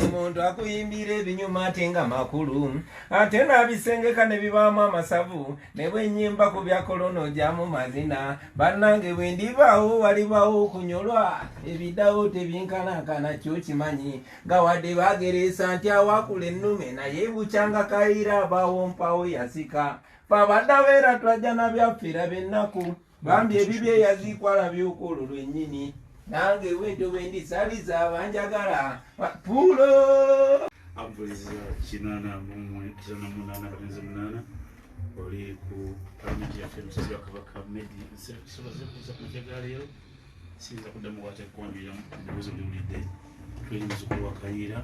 omuntu akuyimbira ebinyuma ate nga makulu ate n'abisengeka ne bibaamu amasavu ne bwenyimba ku bya kolono gyamu mazina bannange bwe ndibaawo walibaawo okunyolwa ebiddawo tebinkanakana kyo kimanyi nga wadde baagereesa nti awakula ennume naye bukyanga kayira abaawo mpawo yasika fabaddabeera twajja nabyafeera bennaku bambi ebibye yazikwala by'okolo lwennyini nange wento bwendisaliza abanjagala pulo ambuliza kinana munana oli ku palamenti yaffe emusozi wa kabaka medi sobaze kuza ku majaga leero siyinza kuddamu wate kuwanjira ebibuuzo biwulidde tweri muzukulu wa kayiira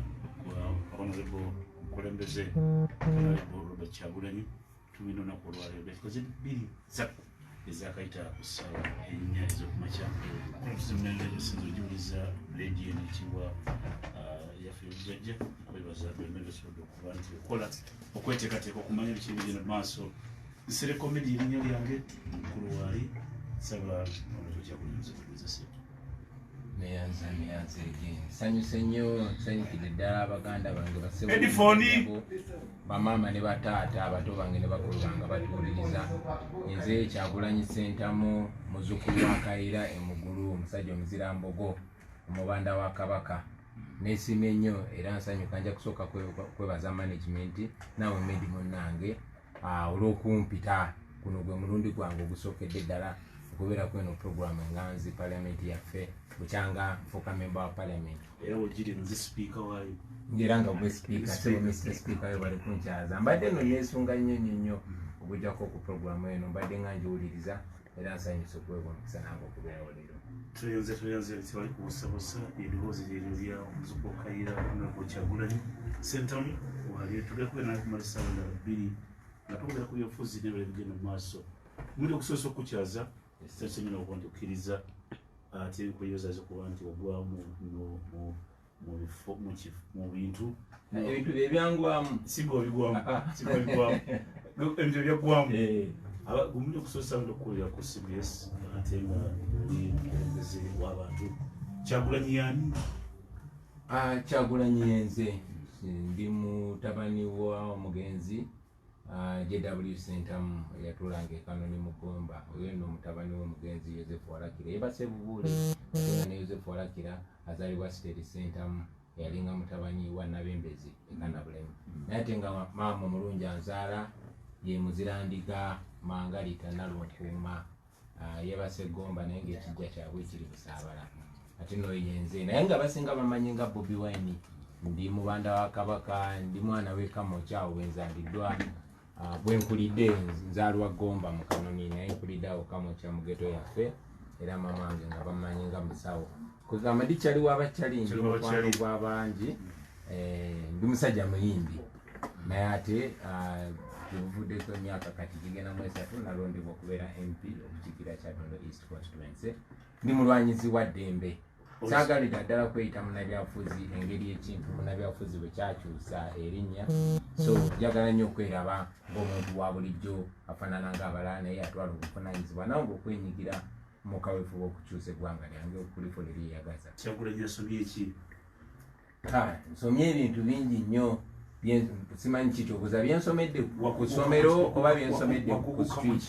honorable mukulembeze honorable Robert Kyagulanyi tumina olunaku olwaleero betikoze 2-3 ezakayita ku ssaawa 4 ez'okumakya esinza ogiwuliza rediyo nekibwa yaffe obujjajja kwebaza bemere osobodde okuba nti okola okweteekateeka okumanya biki bigenda mu maaso nsere komedi erinnya lyange mukulu waali saba omuntu kyakulinza okubuuza seetu neyanza sanyuse nnyo nsanyukidde ddala abaganda bange basebo bamaama ne bataata abato bange ne bakulu bange batuwuliriza nze Kyagulanyi Ssentamu muzzukulu wa Kayiira Emugulu omusajja omuzirambogo omubanda wa Kabaka neesiimye nnyo era nsanyuka nja kusooka kwebaza management naawe medi munnange olw'okumpita kuno gwe mulundi gwange ogusookedde ddala okubeera kweno programu enganzi palamenti yaffe bukyanga nfuuka member wa parliament era wogiri nzi speaker waayo ngera nga gwe speaker sebo Mr. Speaker we bali kunkyaza mbadde no neesunga nnyo okujjako ku programu eno mbadde nga njiwuliriza era nsanyuse okuweebwa omukisa nange okubeerawo leero tuyanze tibali kubusabusa ebibuuzo lyeryo lya omuzzukulu wa Kayiira Honorable Kyagulanyi Ssentamu wali tugeekuba nakumala essaawa endala 2 nga tukulira ku byobufuzi n'ebyo ebigenda mu maaso muli okusobola okukyaza senyina okuba nti okkiriza ate kweyozaze kuba nti ogwamu mu bintu ebintu byebyangwamu singa obigwamu ebintu byaggwamu gumuli okusobosa nti okukulira ku CBS ate nga oli mukulembeze w'abantu Kyagulanyi yaani Kyagulanyi yenze ndi mutabani wa omugenzi JW Ssentamu yatulanga ekanoni Mugomba oyo nno mutabani w'omugenzi Yozefu Walakira yebase bubuule ne Yozefu Walakira azaalibwa Siteri Ssentamu yalinga mutabani wa Nabembezi ekanabulemu naye ate nga maama omulungi anzaala ye Muzirandiga Mangalita Nalunkuuma yebase Gomba naye ng'ekijja kyabwe kiri Busaabala ate no yenze naye nga basinga bamanyi nga Bobi Wine ndi mubanda wa Kabaka ndi mwana w'Ekamo kyawo bwenzaliddwa bwenkulidde nzaalwa Gomba mu kanoni naye nkulidde awo Kamo kya mugeto yaffe era mama wange nga bamanyi nga musawo kugamba ndikyali wabakyali ndi mukwano gw'abangi ndi musajja muyimbi naye ate tuvuddeko emyaka kati gigenda mu 3 nalondebwa okubeera MP okukiikirira Kyaddondo East Constituency ndi mulwanyizi wa ddembe saagalira ddala kweyita munnabyabufuzi engeri ekintu munnabyabufuzi bwe kyakyusa erinnya so njagala nnyo okweraba ng'omuntu wa bulijjo afaanana ng'abalala naye atwala obuvunaanyizibwa nange okwenyigira mu kaweefube okukyusa eggwanga lyange okulifo lyeryeyagaza Kyagulanyi asomye ki nsomye ebintu bingi nnyo simanyi kikyobuuza byensomedde ku ssomero oba byensomedde ku street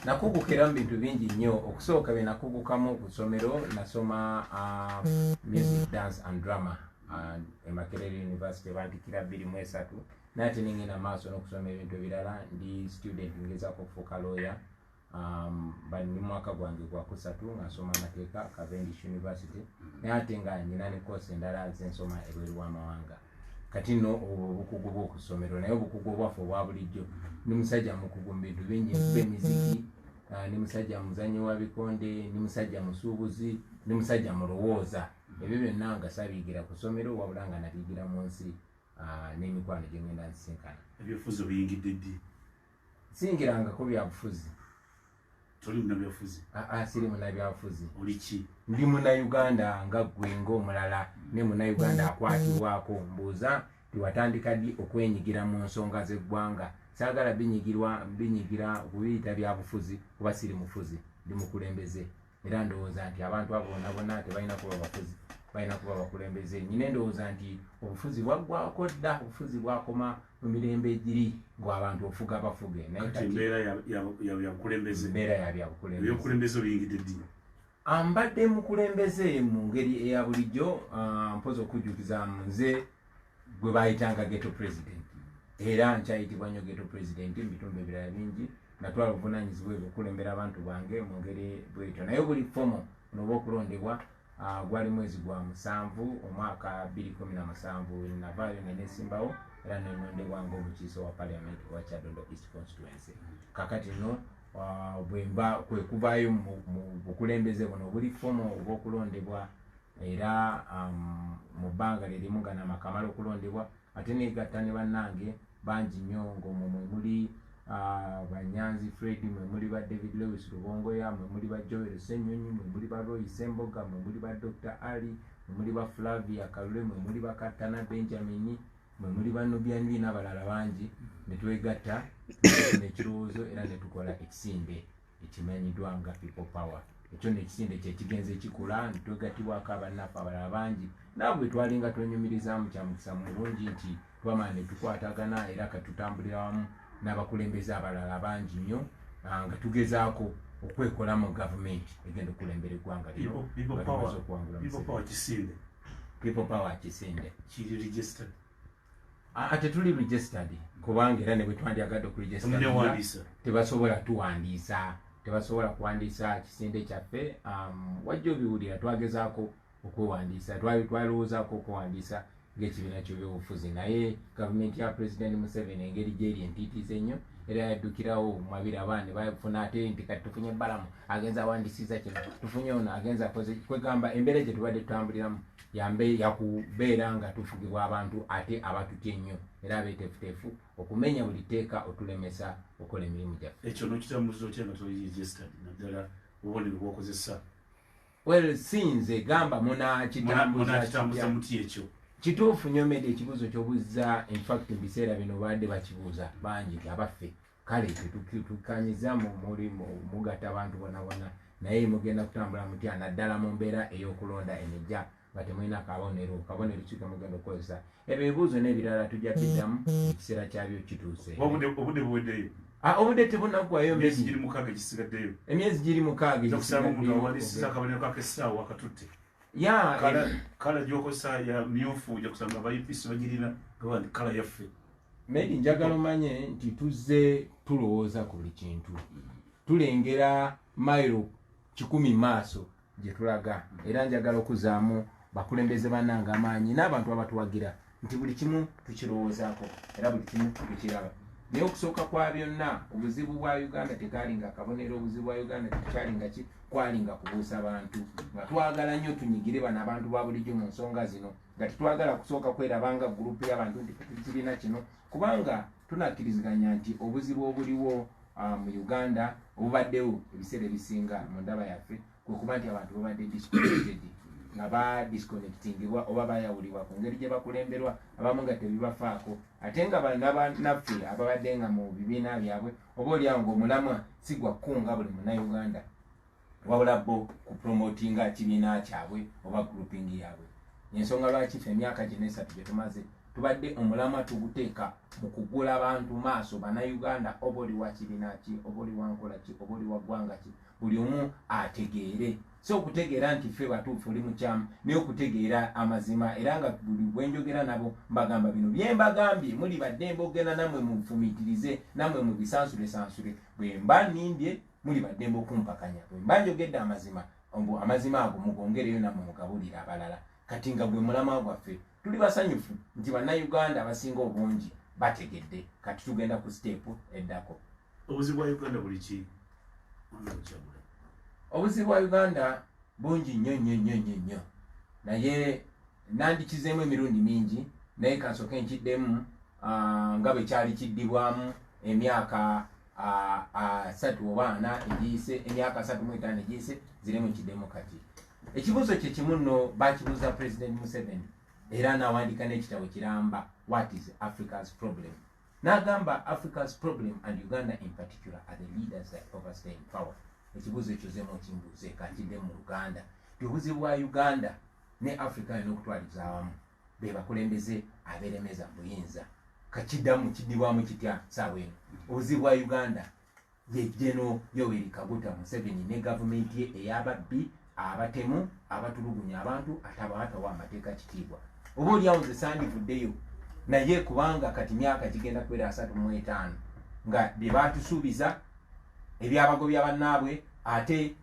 nakugukira mu bintu bingi nnyo okusooka bye nakugukamu ku ssomero nasoma music dance and drama Makerere University bandikira 23 naye ate nengenda maaso n'okusoma ebintu ebirala ndi student ngezaako okufuuka lawyer ndi mwaka gwange gwa 3 nga nsoma amateeka Cavendish University naye ate nga nina ne course endala zensoma ebweru w'amawanga kati nno obukugu bw'okusomero naye obukugu obwaffe obwa bulijjo ndi musajja mukugu mu bintu bingi nkuba emiziki ndi musajja muzanyi wa bikonde ndi musajja musuubuzi ndi musajja mulowooza ebyo byonna nga sabiyigira ku ssomero wabula nga nabiyigira mu nsi n'emikwano gye ngenda nsinkana ebyobufuzi obiyingidde ddi singirangako byabufuzi toli munnabyabufuzi siri munnabyabufuzi oli ki ndi munnayuganda nga ggwe ng'omulala ne munnayuganda akwatibwako mbuuza tiwatandika ddi okwenyigira mu nsonga z'eggwanga saagala binyigira kubiyita byabufuzi kuba siri mufuzi ndi mukulembeze era ndowooza nti abantu abo bonna tebalina kuba bafuzi balina kuba bakulembeze. Nyina endowooza nti obufuzi bwaggwako dda, obufuzi bwakoma mu mirembe egiri ng'abantu ofuga bafuge. Naye kati embeera ya byabukulembeze, embeera ya byabukulembeze, ebyokulembeze obiyingidde ddi? Mbadde mukulembeze mu ngeri eya bulijjo, mpozi okujjukiza nze gwe bayitanga ghetto president, era nkyayitibwa nnyo ghetto president mu bitundu ebirala bingi. Natwala obuvunaanyizibwa ebyokulembera abantu bange mu ngeri bwetyo. Naye buli fomo oba okulondebwa gwali mwezi gwa 7 omwaka 2017 navaayo nenesimbawo era nenondebwa ng'omukiise wa parliament wa Kyaddondo East Constituency. Kakati nno bwemba kwe kuvaayo mu bukulembeze buno buli fomo oba okulondebwa era mu bbanga lyerimu nga namakamala okulondebwa ate negatta ne bannange bangi nnyo ng'omwo mwe muli Banyanzi Fred, mwe muli ba David Lewis Rubongoya, mwe muli ba Joel Senyonyi, mwe muli ba Roy Semboga, mwe muli ba Dr. Ali, mwe muli ba Flavia Kalule, mwe muli ba Katana Benjamin, mwe muli ba Nubianwi n'abalala bangi. Ne twegatta n'ekirowoozo era ne tukola ekisinde ekimanyiddwa nga People Power. Ekyo n'ekisinde kye kigenze kikula, ne twegattibwako abannaffe abalala bangi. Naabwe twalinga twenyumirizaamu kya mukisa mulungi nti twamala ne tukwatagana era katutambulira wamu n'abakulembeze abalala bangi nnyo nga tugezaako okwekola mu gavumenti egenda okulembera eggwanga lino. People Power kisinde kiri registered, ate tuli registered kubanga era ne bwe twandyagadde okuregister tebasobola tuwandiisa, tebasobola kuwandiisa kisinde kyaffe. Wajja obiwulira twagezaako okwewandiisa, twalowoozaako okuwandiisa ng'ekibiina ky'ebyobufuzi, naye gavumenti ya President Museveni engeri gyeri entiitiize nnyo era yaddukirawo mwabiri abaana ne bafuna ate nti kati tufunye ebbalamu agenza awandiisiza kino, tufunye ono agenza akoze kwegamba embeera gye tubadde tutambuliramu yambe yakubeera nga tufugibwa abantu ate abatutya ennyo era abeeteefuteefu okumenya buli tteeka otulemesa okola emirimu gyaffe. Ekyo n'okitambuza otya nga toli registered naddala obubonero bw'okozesa? Well, sinze gamba munakitambuza muti ekyo kituufu nnyo Medi ekibuuzo ky'obuzza. In fact mu biseera bino badde bakibuuza bangi abaffe, kale tetukanyiza mugatta abantu bonabona, naye mugenda kutambula mutya naddala mu mbeera ey'okulonda enejja nga temulina kabonero ki mugenda okukozesa. Ebyo ebibuuzo n'ebirala tujja biddamu ekiseera kyabyo kituuse. Obudde buweddeyo? Obudde tebunaggwayo. Emyezi giri 6 gisigaddeyo. Emyezi giri 6 kusanga omuntu awandiisiza akabonero kak'essaawa akatutte. Kala gyokozesa ya myufu ojja kusanga abayipisi bagirina gabandi kala yaffe. Medi njagala omanye nti tuzze tulowooza ku buli kintu, tulengera mayiro 10 maaso gye tulaga, era njagala okuzaamu bakulembeze bannange amaanyi n'abantu abatuwagira nti buli kimu tukirowoozaako era buli kimu tukiraba. Naye okusooka kwa byonna obuzibu bwa Uganda tekaalinga akabonero, obuzibu bwa Uganda tekyalinga ki, kwalinga kubuusa bantu nga twagala nnyo tunyigire bano abantu ba bulijjo mu nsonga zino, nga tetwagala kusooka kwerabanga gurupu y'abantu nti tukirina kino, kubanga tunakkiriziganya nti obuzibu obuliwo mu Uganda obubaddewo ebiseera ebisinga mu ndaba yaffe kwe kuba nti abantu babadde disconnected, nga badisconnectingibwa oba bayawulibwa ku ngeri gye bakulemberwa, abamu nga tebibafaako, ate nga bannaffe ababadde nga mu bibiina byabwe oba oliawo ng'omulamwa si gwa kkunga buli munnauganda wabula bo ku promotinga kibiina kyabwe oba grouping yaabwe. Ensonga lwaki ffe emyaka gino 3 gye tumaze tubadde omulamwa tuguteeka mu kugula abantu maaso bannayuganda, oba oli wa kibiina ki, oba oli wa nkola ki, oba oli wa ggwanga ki, buli omu ategeere. So okutegeera nti ffe batuufu oli mukyamu, naye okutegeera amazima, era nga buli bwenjogera nabo mbagamba bino bye mbagambye muli baddembe ogenda namwe mufumiitirize, namwe mubisansule, bwe mba nnimbye muli baddembe okumpakanya, bwe mba njogedde amazima ago mugongereyo namwe mugabulire abalala. Kati nga gwe mulama gwaffe tuli basanyufu nti bannayuganda abasinga obungi bategedde, kati tugenda ku steepu eddako. Obuzibu bwa Uganda buli ki? Obuzibu bwa Uganda bungi nnyo, naye nandikizeemu emirundi mingi, naye kansooke nkiddemu nga bwe kyali kiddibwamu emyaka 3 oba 4 egiyise, emyaka 35 egiyise ziremu kiddemu kati. Ekibuuzo kye kimu nno bakibuuza President Museveni era n'awandiika n'ekitabo kiramba What is Africa's Problem? N'agamba Africa's problem and Uganda in particular are the leaders that overstay in power. Ekibuuzo ekyo zemu okimbuuze kakidde mu Luganda. Obuzibu bwa Uganda ne Africa n'okutwaliza awamu be bakulembeze abeeremeza buyinza kakiddamu kiddibwamu kitya saawa eno obuzibu bwa Uganda ye General Yoweri Kaguta Museveni ne gavumenti ye ey'ababbi abatemu abatulugunya abantu atabaatawa amateeka kitiibwa oba oliawo nze sandivuddeyo naye kubanga kati myaka kigenda kubeera 35 nga bye baatusuubiza ebyabagobya bannaabwe ate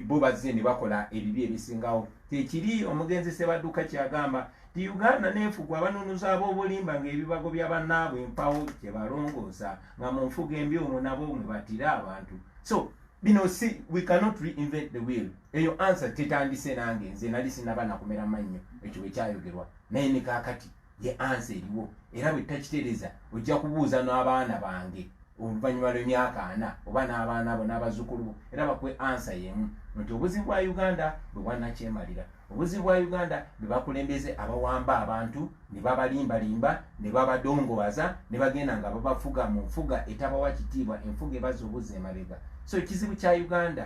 bo bazze ne bakola ebibi ebisingawo tekiri omugenzi Sebadduka kyagamba ti Uganda neefugwa abanunuza ab'obulimba ng'ebibagobya bannaabwe empawo kye balongoosa nga mu nfuga embi omwo nabo mwe batira abantu so bino si we cannot reinvent the wheel eyo answer tetandise nange nze nali sinaba nakumera mannyo ekyo bwe kyayogerwa naye ne kaakati ye answer eriwo era bwe takitereeza ojja kubuuza n'abaana bange oluvannyuma lw'emyaka 4 oba n'abaana abo n'abazzukulu era bakwe answer y'emu nti obuzibu bwa Uganda bwe bwannakyemalira obuzibu bwa Uganda bwe bakulembeze abawamba abantu ne babalimbalimba ne babadongowaza ne bagenda nga babafuga mu nfuga etabawa kitiibwa enfuga ebaza obuza emabega so ekizibu kya Uganda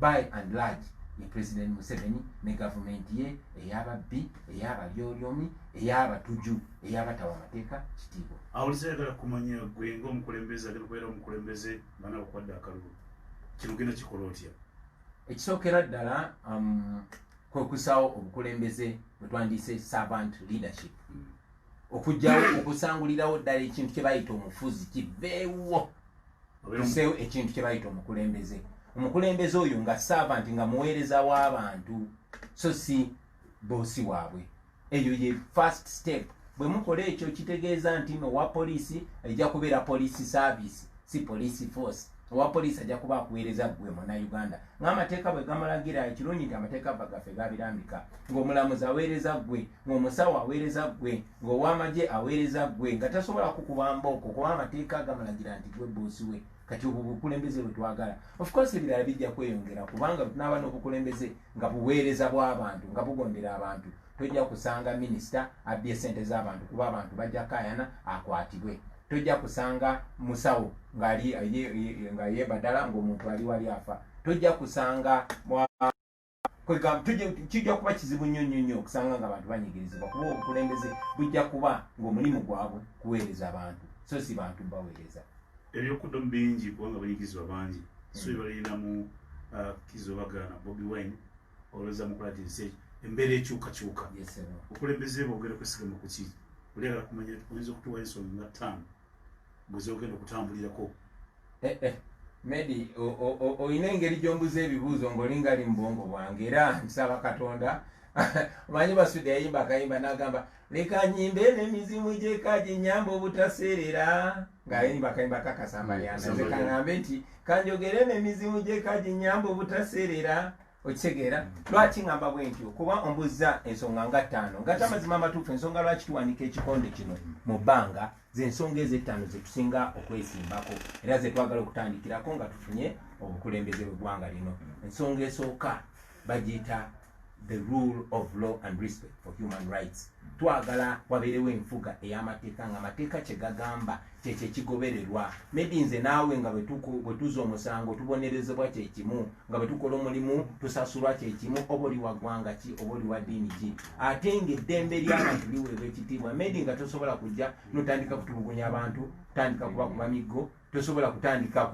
by and large ye President Museveni ne gavumenti ye ey'ababbi ey'abalyolyomi ey'abatuju ey'abatawa amateeka kitiibwa awulizayagala kumanya gwe ng'omukulembeze agenda kubeera omukulembeze nga nawe okwadde akalulu kino genda kikola otya ekisookera ddala kwe kusaawo obukulembeze bwe twandiyise servant leadership okujjawo okusangulirawo ddala ekintu kye bayita omufuzi kiveewo tuseewo ekintu kye bayita omukulembeze oyo nga servant nga muweereza w'abantu so si boosi waabwe eyo ye first step bwe mukola ekyo kitegeeza nti owa poliisi ajja kubeera police service si police force owa poliisi ajja kuba akuweereza gwe muna Uganda ng'amateeka bwe gamalagira ekirungi nti amateeka bagaffe gabirambika ng'omulamuzi aweereza gwe ng'omusawo aweereza gwe ng'ow'amagye aweereza gwe nga tasobola kukuba mbooko kuba amateeka gamalagira nti gwe boosi we kati obwo bukulembeze bwe twagala of course ebirala bijja kweyongera kubanga tunaaba n'obukulembeze nga buweereza bw'abantu nga bugondera abantu tojja kusanga minisita abbye ssente z'abantu kuba abantu bajja kayana akwatibwe tojja kusanga musawo nga yeebadala ng'omuntu ali wali afa tojja kusanga kijja kuba kizibu nnyo okusanga nga abantu banyigirizibwa kuba obukulembeze bujja kuba ng'omulimu gwabwe kuweereza abantu so si bantu baweereza ebyokuddamu bingi kubanga banyigirizibwa bangi so balinamu Kizzo Bagana Bobi Wine olowooza mukola research embeera ekyukakyuka okulembeze boogera kwesigamu ku ki olyagala kumanya oyinza okutuwa ensonga nga 5 bweze ogenda okutambulirako Medi oyina engeri gy'ombuza ebibuuzo ng'olinga ali mu bwongo bwange era nsaba Katonda omanyi Basudde yayimba akayimba n'agamba leka nyimbe n'emizimu gy'eka ginyamba obutaseerera ng'ayimba akayimba kakasambalyanza nze kaŋŋambe nti kanjogere n'emizimu gy'eka ginyamba obutaseerera okitegeera lwaki ŋŋamba bwe ntyo kuba ombuzza ensonga nga 5 nga tamazima amatuufu ensonga lwaki tuwanika ekikonde kino mu bbanga z'ensonga ezo 5 ze tusinga okwesimbako era ze twagala okutandikirako nga tufunye obukulembeze bw'eggwanga lino ensonga esooka bagiyita the rule of law and respect for human rights twagala wabeerewo enfuga ey'amateeka ng'amateeka kye gagamba kyekyo ekigobererwa maybe nze naawe nga bwe tuza omusango tubonerezebwa kyekimu nga bwe tukola omulimu tusasulwa kyekimu oba oli wa ggwanga ki oba oli wa ddiini ki ate ng'eddembe ly'abantu liweebwa ekitiibwa maybe nga tosobola kujja notandika kutulugunya abantu tandika kubakuba miggo tosobola kutandika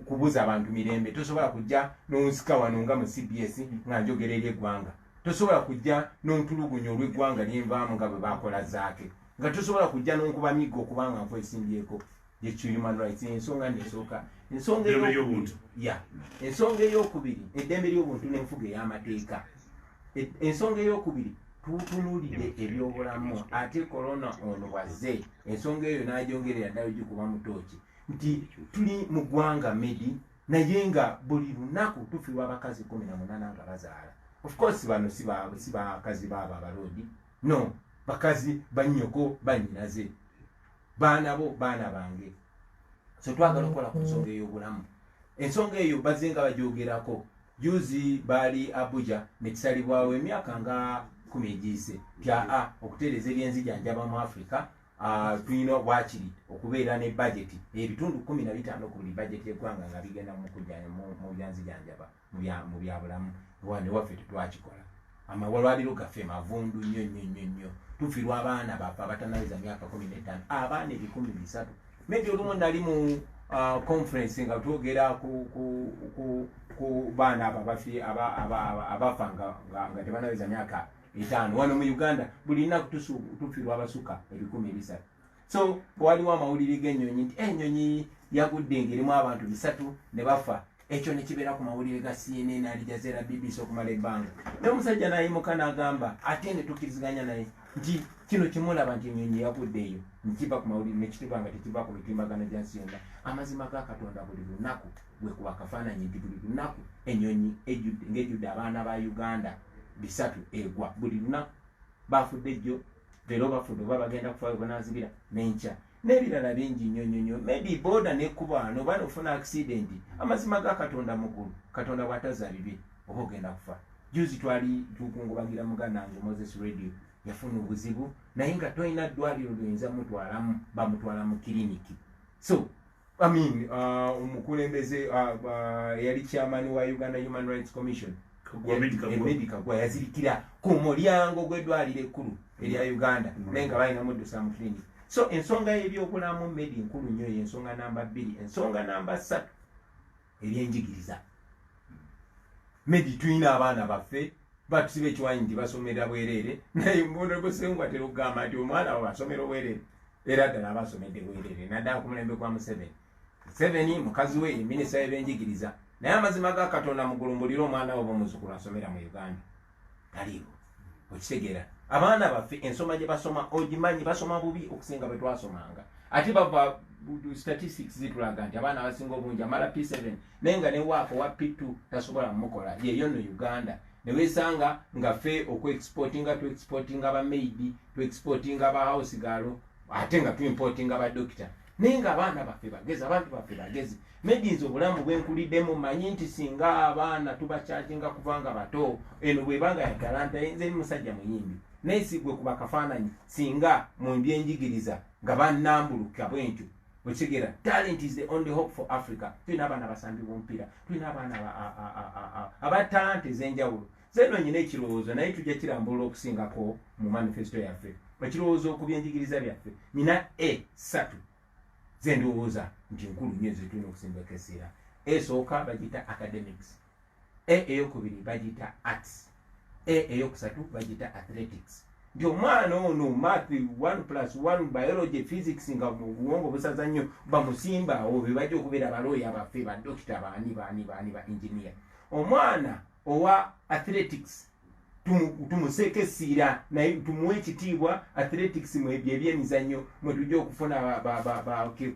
kubuza abantu mirembe tosobola kujja n'onsika wano nga mu CBS nga njogera eri eggwanga tosobola kujja n'ontulugunya olw'eggwanga lyenvaamu nga bwe bakola zaake nga tosobola kujja n'onkuba miggo kubanga nkwesimbyeko ye human rights ensonga nesooka ensonga ey'okubiri eddembe ly'obuntu n'enfuga ey'amateeka ensonga ey'okubiri tutunuulire ebyobulamu ate korona ono bwazze ensonga eyo n'agyongerera ddala gikuba mu tooki nti tuli mu ggwanga Medi naye nga buli lunaku tufiirwa abakazi 18 nga bazaala of course bano si bakazi baabo abaloodi no bakazi bannyoko bannyinaze baana bange so twagala okukola ku nsonga ey'obulamu ensonga eyo bazze nga bagyogerako juzi baali Abuja ne kisalibwawo emyaka nga 10 egiyise tya okutereeza ebyenzijanjaba mu Africa tulina bwakiri okubeera ne bajeti ebitundu 15 ku buli bajeti y'eggwanga nga bigenda mu byanzijanjaba mu byabulamu wane waffe tetwakikola amawalwaliro gaffe mavundu nnyo tufirwa abaana baffe abatanaweza myaka 15 abaana 300 maybe olumu nali mu conference nga twogera ku baana abafa nga tebanaweza myaka 5 wano mu Uganda buli nnaku tufirwa abasuka 300. So waliwo amawulire g'ennyonyi nti ennyonyi yagudde ngerimu abantu 3 ne bafa. Ekyo ne kibeera ku mawulire ga CNN, Al Jazeera, BBC okumala ebbanga. N'omusajja n'ayimuka n'agamba ate ne tukkiriziganya naye nti kino kimulaba nti ennyonyi yagudde eyo nekiva ku mawulire nekituba nga tekiva ku mitimbagano gya nsi yonna. Amazima ga Katonda buli lunaku bwekuba akafaananyi nti buli lunaku ennyonyi ng'ejjudde abaana ba Uganda 3 egwa buli lunaku. Bafudde jjo leero bafudde oba bagenda kufa bonazibira n'enkya n'ebirala bingi nnyo. Maybe boda n'ekkuba wano oba nofuna accident. Amazima ga Katonda mukulu. Katonda bw'atazza bibi oba ogenda kufa. Juzi twali tukungubagira muganange Moses Radio yafuna obuzibu naye nga tolina ddwaliro lyoyinza mutwalamu bamutwala mu kiriniki. So omukulembeze yali chairman wa Uganda Human Rights Commission Kagwa yazirikira ku mulyango gw'eddwaliro ekkulu erya Uganda naye nga balina muddusa mu kiriniki. So ensonga y'ebyobulamu Medi nkulu nnyo y'ensonga namba 2. Ensonga namba 3 ebyenjigiriza. Medi tulina abaana baffe batusiba ekiwanyi nti basomera bwereere naye Honorable Ssengu atera okugamba nti omwana we asomera obwereere era ddala abasomedde bwereere naddala ku mulembe gwa Museveni mukazi we ye minisita y'ebyenjigiriza naye amazima ga Katonda mugulumbulira omwana we b'omuzzukulu asomera mu Uganda taliiwo. Okitegeera abaana baffe ensoma gye basoma ogimanyi basoma bubi okusinga bwe twasomanga. Ate bava statistics zitulaga nti abaana abasinga obungi amala P7 naye nga ne waako wa P2 tasobola mukola yeyo no Uganda. Ne weesanga nga ffe tu-exportinga abamaidi tu-exportinga aba house girl ate nga tu-importinga abadokita naye nga abaana baffe bagezi abantu baffe bagezi. Medinzi obulamu bwenkuliddemu manyi nti singa abaana tubakyakinga kubanga bato eno bwebanga ya talanta nze musajja muyimbi naye sigwe kuba kafaananyi singa mu byenjigiriza nga bannambuluka bwentyo. Okitegeera talent is the only hope for Africa. Tulina abaana basambi b'omupiira tulina abaana aba talent ez'enjawulo. Zeno nyina ekirowoozo naye tujja kirambulula okusingako mu manifesto yaffe. Ekirowoozo ku byenjigiriza byaffe nina E3 zendowooza nti nkulu nnyo zetulina okusimbako essira. Esooka bagiyita academics, eyokubiri bagiyita arts, eyokusatu bagiyita athletics. Nti omwana ono math 1+1 biology physics nga mu buwongo busaza nnyo bamusimba awo be bajja okubeera balooya baffe badokita baani ba engineer. Omwana owa athletics tumuseeko essiira naye tumuwe ekitiibwa. Athletics mwebyo ebyemizannyo mwe tujja okufuna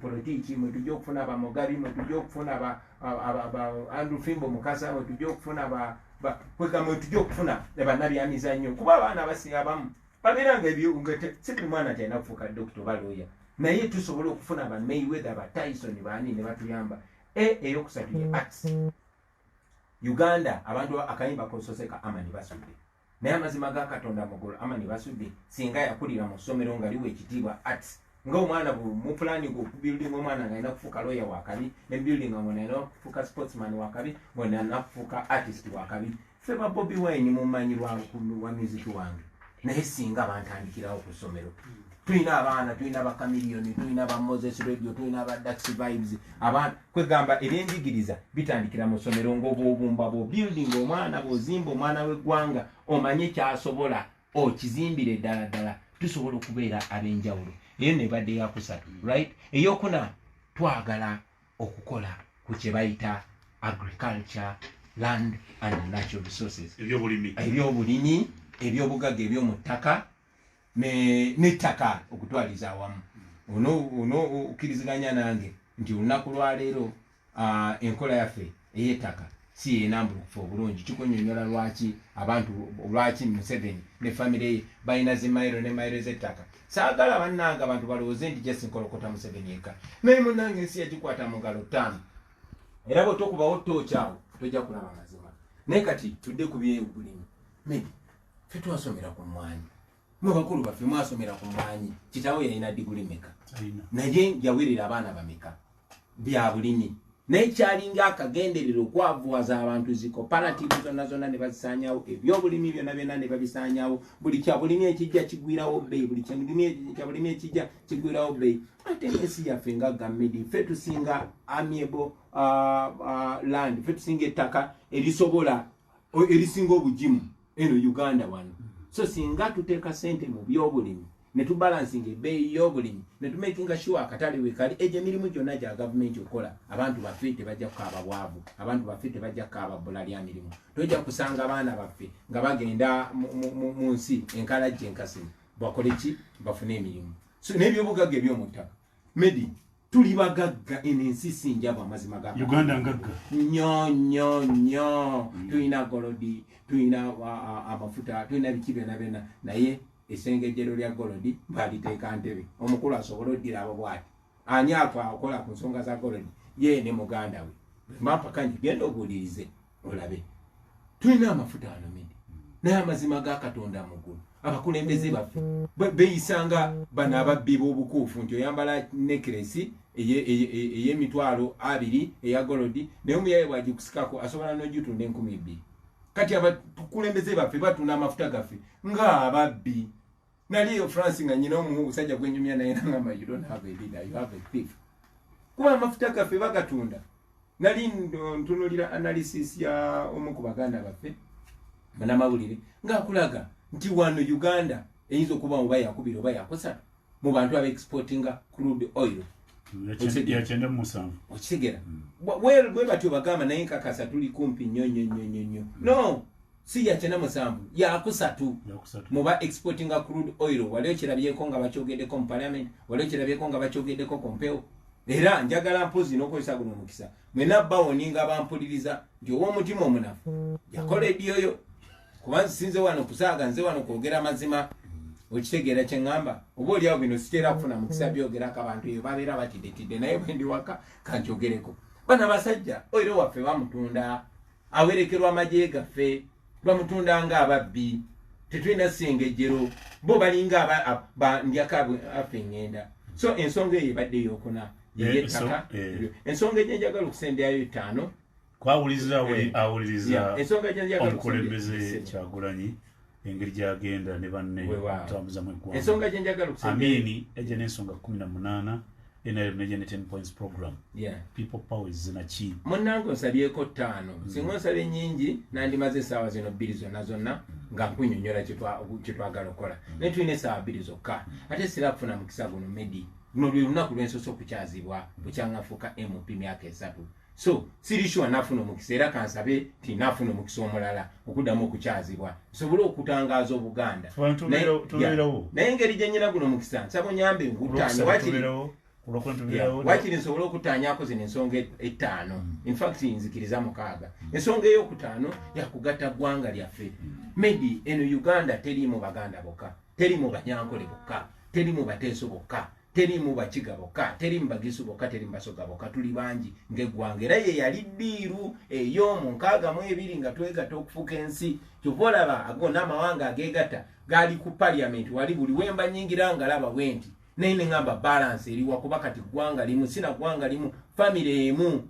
politiki mwe tujja okufuna abamugabi mwe tujja okufuna Andrew Fimbo Mukasa mwe tujja okufuna mwe tujja okufuna bannabyamizannyo kuba abaana abasinga abamu babeera nga si mwana tyalina kufuuka dokita oba looya naye tusobola okufuna aba Mayweather aba Tyson baani ne batuyamba. Eyokusatu ye arts. Uganda abantu akayimba kososeka Amani basudde naye amazima ga Katonda mugulu Amani basudde singa yakulira mu ssomero nga liwe ekitiibwa arts ng'omwana mu planning okubuilding omwana ng'alina kufuuka lawyer wakabi ne building omwana alina kufuuka sportsman wakabi ng'omwana alina kufuuka artist wakabi. Ffe ba Bobi Wine mumanyi lwa music wange naye singa bantandikirawo ku ssomero. Tulina abaana tulina ba Chameleone tulina ba Moses Radio tulina ba Dax Vibes abaana kwegamba ebyenjigiriza bitandikira mu ssomero ng'obwobumba building omwana bw'ozimba omwana w'eggwanga omanye kyasobola okizimbire ddala tusobola okubeera ab'enjawulo. Eyo nebadde yakusatu right. Eyokuna twagala okukola ku kye bayita agriculture land and natural resources ebyobulimi ebyobugagga ebyomu ttaka n'ettaka okutwaliza awamu. Ono okkiriziganya nange nti olunaku lwaleero enkola yaffe ey'ettaka si yenambulukufu obulungi. Kikunnyonnyola lwaki abantu lwaki Museveni ne famire ye balina zimayiro ne mayiro z'ettaka. Saagala bannange abantu balowooze nti Jesse Nkolokota Museveni eka naye munnange ensi yagikwata mu ngalo ttaano era bwe tokubawo ttooki awo tojja kulaba mazima. Naye kati tudde ku byobulimi. Maybe ffe twasomera ku mmwanyi mwe bakulu baffe mwasomera ku mmwanyi. Kitaawe yalina diguli meka naye yawerera abaana bameka bya bulimi naye kyalinga akagenderero okwavuwaza abantu zi cooperative zonna ne bazisaanyawo ebyobulimi byonna ne babisaanyawo buli kyabulimi ekijja kigwirawo bbeeyi buli kyabulimi ekijja kigwirawo bbeeyi ate ensi yaffe nga gammedi ffe tusinga amiable land ffe tusinga ettaka erisinga obugimu eno Uganda wano so singa tuteeka sente mu byobulimi ne tubalansinga ebbeeyi y'obulimi ne tumakinga sure akatale wekali egyo emirimu gyonna gya gavumenti okola abantu baffe tebajja kukaaba bwavu abantu baffe tebajja kukaaba bbula lya mirimu tojja kusanga abaana baffe nga bagenda mu nsi enkalajja enkasimu bakole ki bafune emirimu so n'ebyobugagga eby'omuttaka medi tuli bagagga ensi sinjabu amazima ga Uganda ngagga nnyo tulina golodi tulina amafuta tulina biki byonna naye esengejjero lya golodi baliteeka ntebe omukulu asobola oddira abo bwati ani akola ku nsonga za golodi ye ne muganda we mapaka genda obuulirize olabe tulina amafuta ano medi naye amazima ga Katonda mugulu abakulembeze baffe beyisanga bano ababbi b'obukuufu nti oyambala nekeresi ey'emitwalo 2 eya golodi naye omuyaye bwagikusikako asobola n'ogitunda 2,000 kati abakulembeze baffe batunda amafuta gaffe ng'ababbi naliyo France nga nyina omusajja gwenyumya naye nangamba you don't have a leader you have a thief kuba amafuta gaffe bagatunda nali ntunulira analysis ya omu ku baganda baffe banamawulire ng'akulaga nti wano Uganda eyinza okuba mu bayakubira oba yakusatu mu bantu abaexportinga crude oil yakyenda musanvu okitegera bwe batyo bagamba naye nkakasa tuli kumpi nnyo no si yakyenda musanvu yakusatu muba exportinga crude oil waliyo kirabyeko nga bakyogeddeko mu parliament waliyo kirabyeko nga bakyogeddeko ku mpewo era njagala mpozi n'okozesa guno omukisa mwena bawoninga bampuliriza nti ow'omutima omunafu yakola ediyoyo kuba sinze wano kusaaga nze wano kwogera mazima okitegeera kye ŋŋamba oba oliawo bino sitera kufuna mukisa byogerako abantu eyo babeera batidetidde naye bwe ndi waka kankyogereko bana basajja oyo waffe bamutunda awerekerwa amagye gaffe bamutunda ng'ababbi tetulina sengejjero bo balinga ndyaka affe ngenda so ensonga eyo ebadde eyokuna yeyettaka ensonga egyo njagala okusenderayo 5 kwawuliriza awuliriza omukulembeze Kyagulanyi engeri gyagenda ne banne tambuza mu eggwanga ensonga gye njagala okusenderayo amini ejja n'ensonga 18 NRM neje ne 10 points program people power zinaki munnange osabyeko 5 singa onsabye nyingi nandimaze essaawa zino 2 zonna nga nkunyonyola kyetwagala okola naye tulina essaawa 2 zokka ate sira kufuna mukisa guno medi luno lwe lunaku lwensosa okukyazibwa bukyangafuuka MP myaka 3 so sirishwa nafuna omukisa era kansabe ti nafuna omukisa omulala okuddamu okukyazibwa sobole okutangaaza obuganda naye engeri gye nnyina guno omukisa nsaba onyambe nkutanye wakiri nsobole okutanyako zino ensonga 5 infact nzikiriza 6 ensonga ey'okutaano yakugatta ggwanga lyaffe medi eno Uganda teriimu baganda bokka teriimu banyankole bokka teriimu bateeso bokka teriimu bakiga bokka teriimu bagisu bokka teriimu basoga bokka tuli bangi ng'eggwanga era ye yali ddiiru ey'omu 62 nga twegatta okufuuka ensi kyova olaba ago n'amawanga ageegatta gaali ku parliament wali buli wemba nyingira nga laba bwenti naye ne ŋŋamba balance eriwa kuba kati ggwanga limu sina ggwanga limu famire emu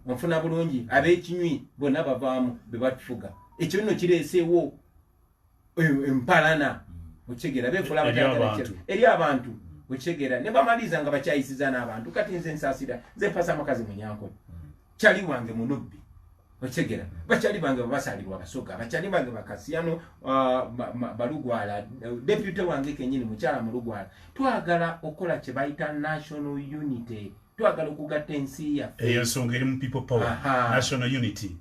onfuna bulungi ab'ekinywi bonna bavaamu be batufuga ekyo nno kireeseewo empalana okitegeera beefula eri abantu okitegeera ne bamaliza nga bakyayisiza n'abantu kati nze nsaasira nze mpasa amakazi munyankole kyali wange munobbi okitegeera bakyali bange babasalirwa basoga bakyali bange bakasiyano balugwala deputy wange kenyini mukyala mulugwala twagala okola kye bayita national unity twagala okugatta ensi yaffe eyo nsonga eri mu people power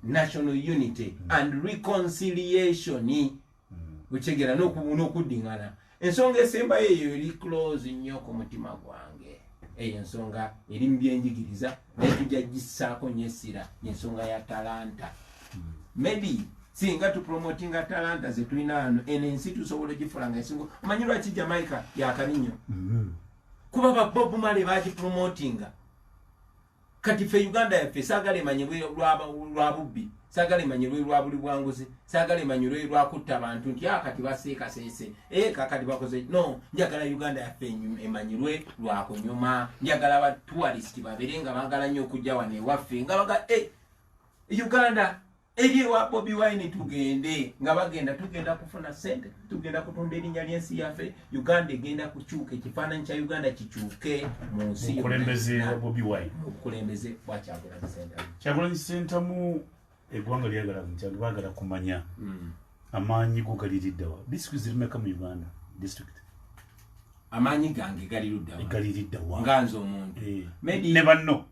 national unity and reconciliation okitegeera n'okuddiŋŋana ensonga esembayo eyo eri close nnyo ku mutima gwange eyo ensonga eri mu byenjigiriza naye tujja gissaako nnyo essira ensonga ya talanta maybe singa tupromotinga talanta ze tulina wano eno ensi tusobola ogifula nga ensingo omanyi lwaki Jamaica yakabi nnyo kuba ba Bob Marley bagipromotinga kati ffe Uganda yaffe saagala emanye lwa bubbi sagala emanyirwe lwa buli bwanguzi sagala emanyirwe lwa kutta abantu nti akati baseeka seese kakati bakoze no njagala Uganda yaffe emanyirwe lwa kunyuma njagala aba tourist babere nga bagala nnyo okujja wano ewaffe nga baga Uganda eri wa Bobi Wine tugende nga bagenda tugenda kufuna sente tugenda kutunda erinnya ly'ensi yaffe Uganda egenda kukyuka ekifaananyi kya Uganda kikyuke mu nsi okulembeze wa Bobi Wine okulembeze bwa Kyagulanyi Ssentamu eggwanga lyagala bagala kumanya amaanyi go galiriddawa district zirimeka mu Uganda district amaanyi gange galiriddawa nganze omuntu ne banno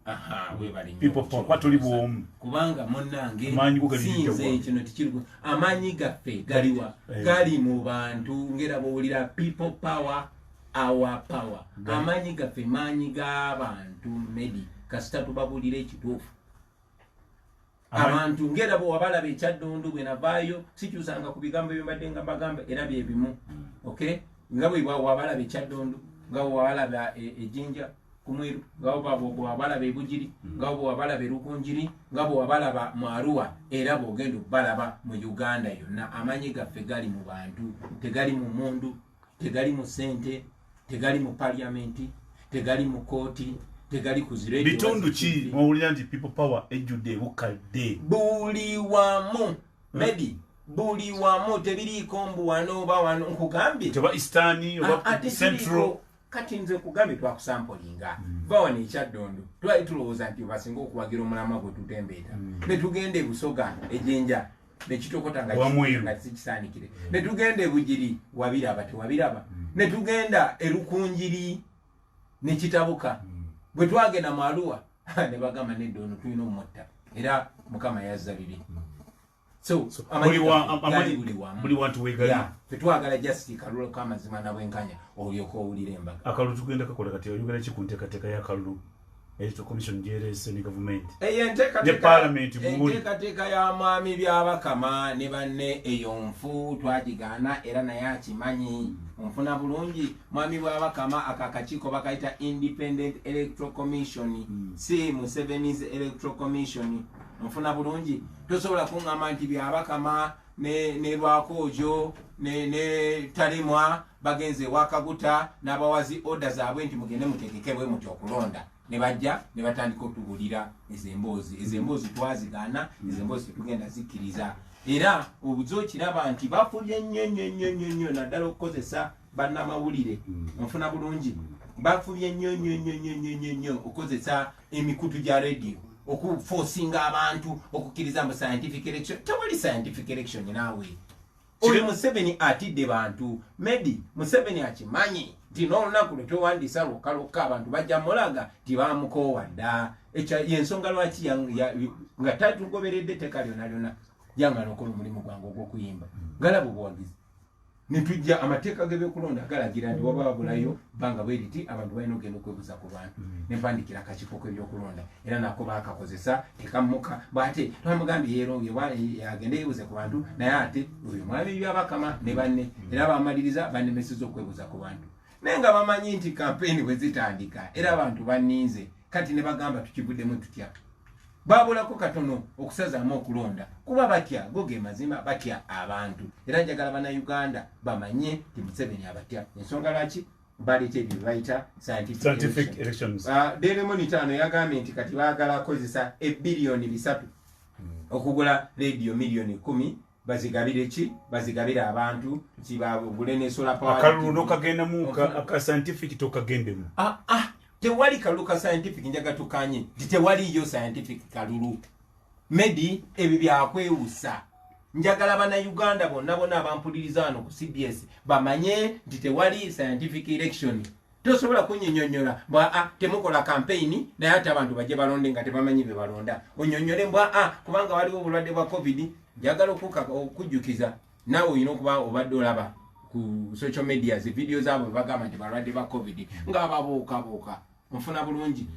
people kwa tuli bwomu kubanga munnange amaanyi go galiriddawa kino tikiriku amaanyi gaffe galiwa gali mu bantu ngera bowulira people power our power amaanyi gaffe maanyi g'abantu Medi kasita tubabulira ekituufu abantu ngera bo wabalaba ekyaddondo bwe navaayo sikyusanga ku bigambo byembadde nga bagamba era bye bimu okay nga bwe wabalaba ekyaddondo nga wabalaba ejinja kumweru nga wabalaba ebugiri nga wabalaba erukunjiri nga wabalaba mu Arua era bwogenda okubalaba mu Uganda yonna amanyi gaffe gali mu bantu tegali mu mundu tegali mu sente tegali mu parliamenti tegali mu kooti tegali kuzire bitundu ki mwawulira nti people power ejjudde bukadde buli wamu Medi buli wamu tebiriiko mbu wano oba wano nkugambye teba eastern oba central kati nze kugambye twakusampolinga bawa nekyaddondo twali tulowooza nti basinga okuwagira omulamwa gwe tutembeeta ne tugenda ebusoga ejjenja nekitokota nga sikisaanikire ne tugenda ebugiri wabiraba tewabiraba ne tugenda erukunjiri nekitabuka bwe twagenda mu Arua ne bagamba nedda ono tulina omumotta era Mukama yazza biri buli wantu wegali tetwagala just kalulu k'amazima nabwenkanya olyoka owulira embaga akalulu tugenda kakola kati oyogera ki ku nteekateeka y'akalulu electoral commission gyerese ne government ne parliament enteekateeka ya mwami byabakama ne banne eyo nfu twagigaana era naye akimanyi onfuna bulungi mwami bwabakama akakakiiko bakayita independent electoral commission si Museveni's electoral commission onfuna bulungi tosobola kuŋŋamba nti byabakama ne lwakoojo ne talimwa bagenze wakaguta n'abawazi order zaabwe nti mugende mutegekebwe muti okulonda ne bajja ne batandika otubulira ezemboozi twazigaana ezemboozi tetugenda zikkiriza era obuzo kiraba nti bafubye nnyo naddala okukozesa bannamawulire onfuna bulungi bafubye nnyo okukozesa emikutu gya radio okuforcinga abantu okukkiriza mu scientific election tewali scientific election naawe oli Museveni atidde bantu Medi Museveni akimanyi nti n'olunaku lwe towandisa lwokka abantu bajja mulaga tibamukoowa dda ekyo yensonga lwaki nga tatugoberedde teka lyonna yangala okola omulimu gwange ogw'okuyimba galaba obuwagizi netujja amateeka g'ebyokulonda galagira nti waba wabulayo banga bweriti abantu balina okugenda okwebuza ku bantu nempandikira akakiiko k'ebyokulonda era nako bakakozesa tekamuka bwate twamugambye yeronge agende yebuze ku bantu naye ate oyo mwami byabakama ne banne era bamaliriza banemesiza okwebuza ku bantu naye nga bamanyi nti kampeyini bwe zitandika era abantu banninze kati ne bagamba tukivuddemu tutya babulako katono okusazaamu okulonda kuba batya go ge mazima batya abantu era njagala bannayuganda bamanye nti Museveni abatya ensonga lwaki baleeta ebyo bayita scientific elections Daily Monitor yagambye nti kati baagala kozesa ebbiliyoni 3 okugula radio miliyoni 10 bazigabire ki bazigabire abantu kibagule ne solar power akalulu nokagendamu aka scientific tokagendemu tewali kalulu ka scientific njaga tukanye tewaliyo scientific kalulu Medi ebi byakwewusa njagala bannayuganda bonna abampuliriza wano ku CBS bamanye nti tewali scientific election tosobola kunyinyonyola temukola campaign naye ate abantu bajje balonde nga tebamanyi be balonda onyonyole kubanga waliwo obulwadde bwa covid njagala okujjukiza nawe olina okuba obadde olaba ku social media video zaabwe bagamba nti balwadde ba covid nga babuukabuuka mufuna bulungi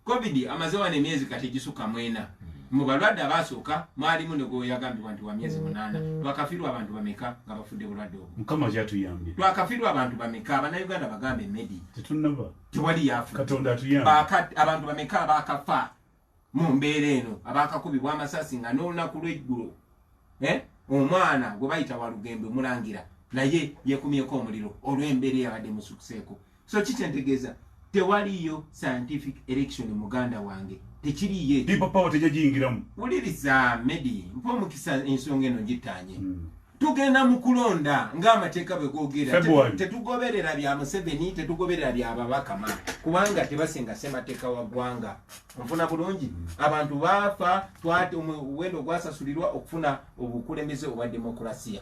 covid amaze wane emyezi kati gisuka mwena mu balwadde abasooka mwalimu nego yagambibwa nti wa myezi 8 twakafirwa abantu bameka nga bafudde bulwadde obwo mukama yatuyambye twakafirwa abantu bameka abannayuganda bagambe Medi tetunaba tewali yafu katonda atuyambye abantu bameka bakafa mu mbeera eno abakakubibwa amasasi nga n'olunaku lw'eggulo omwana gwe bayita Walugembe mulangira naye yekumyeko omuliro olw'embeera yabadde musukuseeko. So kikyentegeeza tewaliyo scientific election muganda wange, tekiriyo people power tejagiyingiramu. Wuliriza Medi, mpa omukisa ensonga eno gitanye. Tugenda mu kulonda ng'amateeka bwe googera, tetugoberera bya Museveni, tetugoberera bya babakama kubanga tebasinga ssemateeka wa ggwanga. Nfuna bulungi abantu baafa twate omuwendo gwasasulirwa okufuna obukulembeze obwa demokrasiya.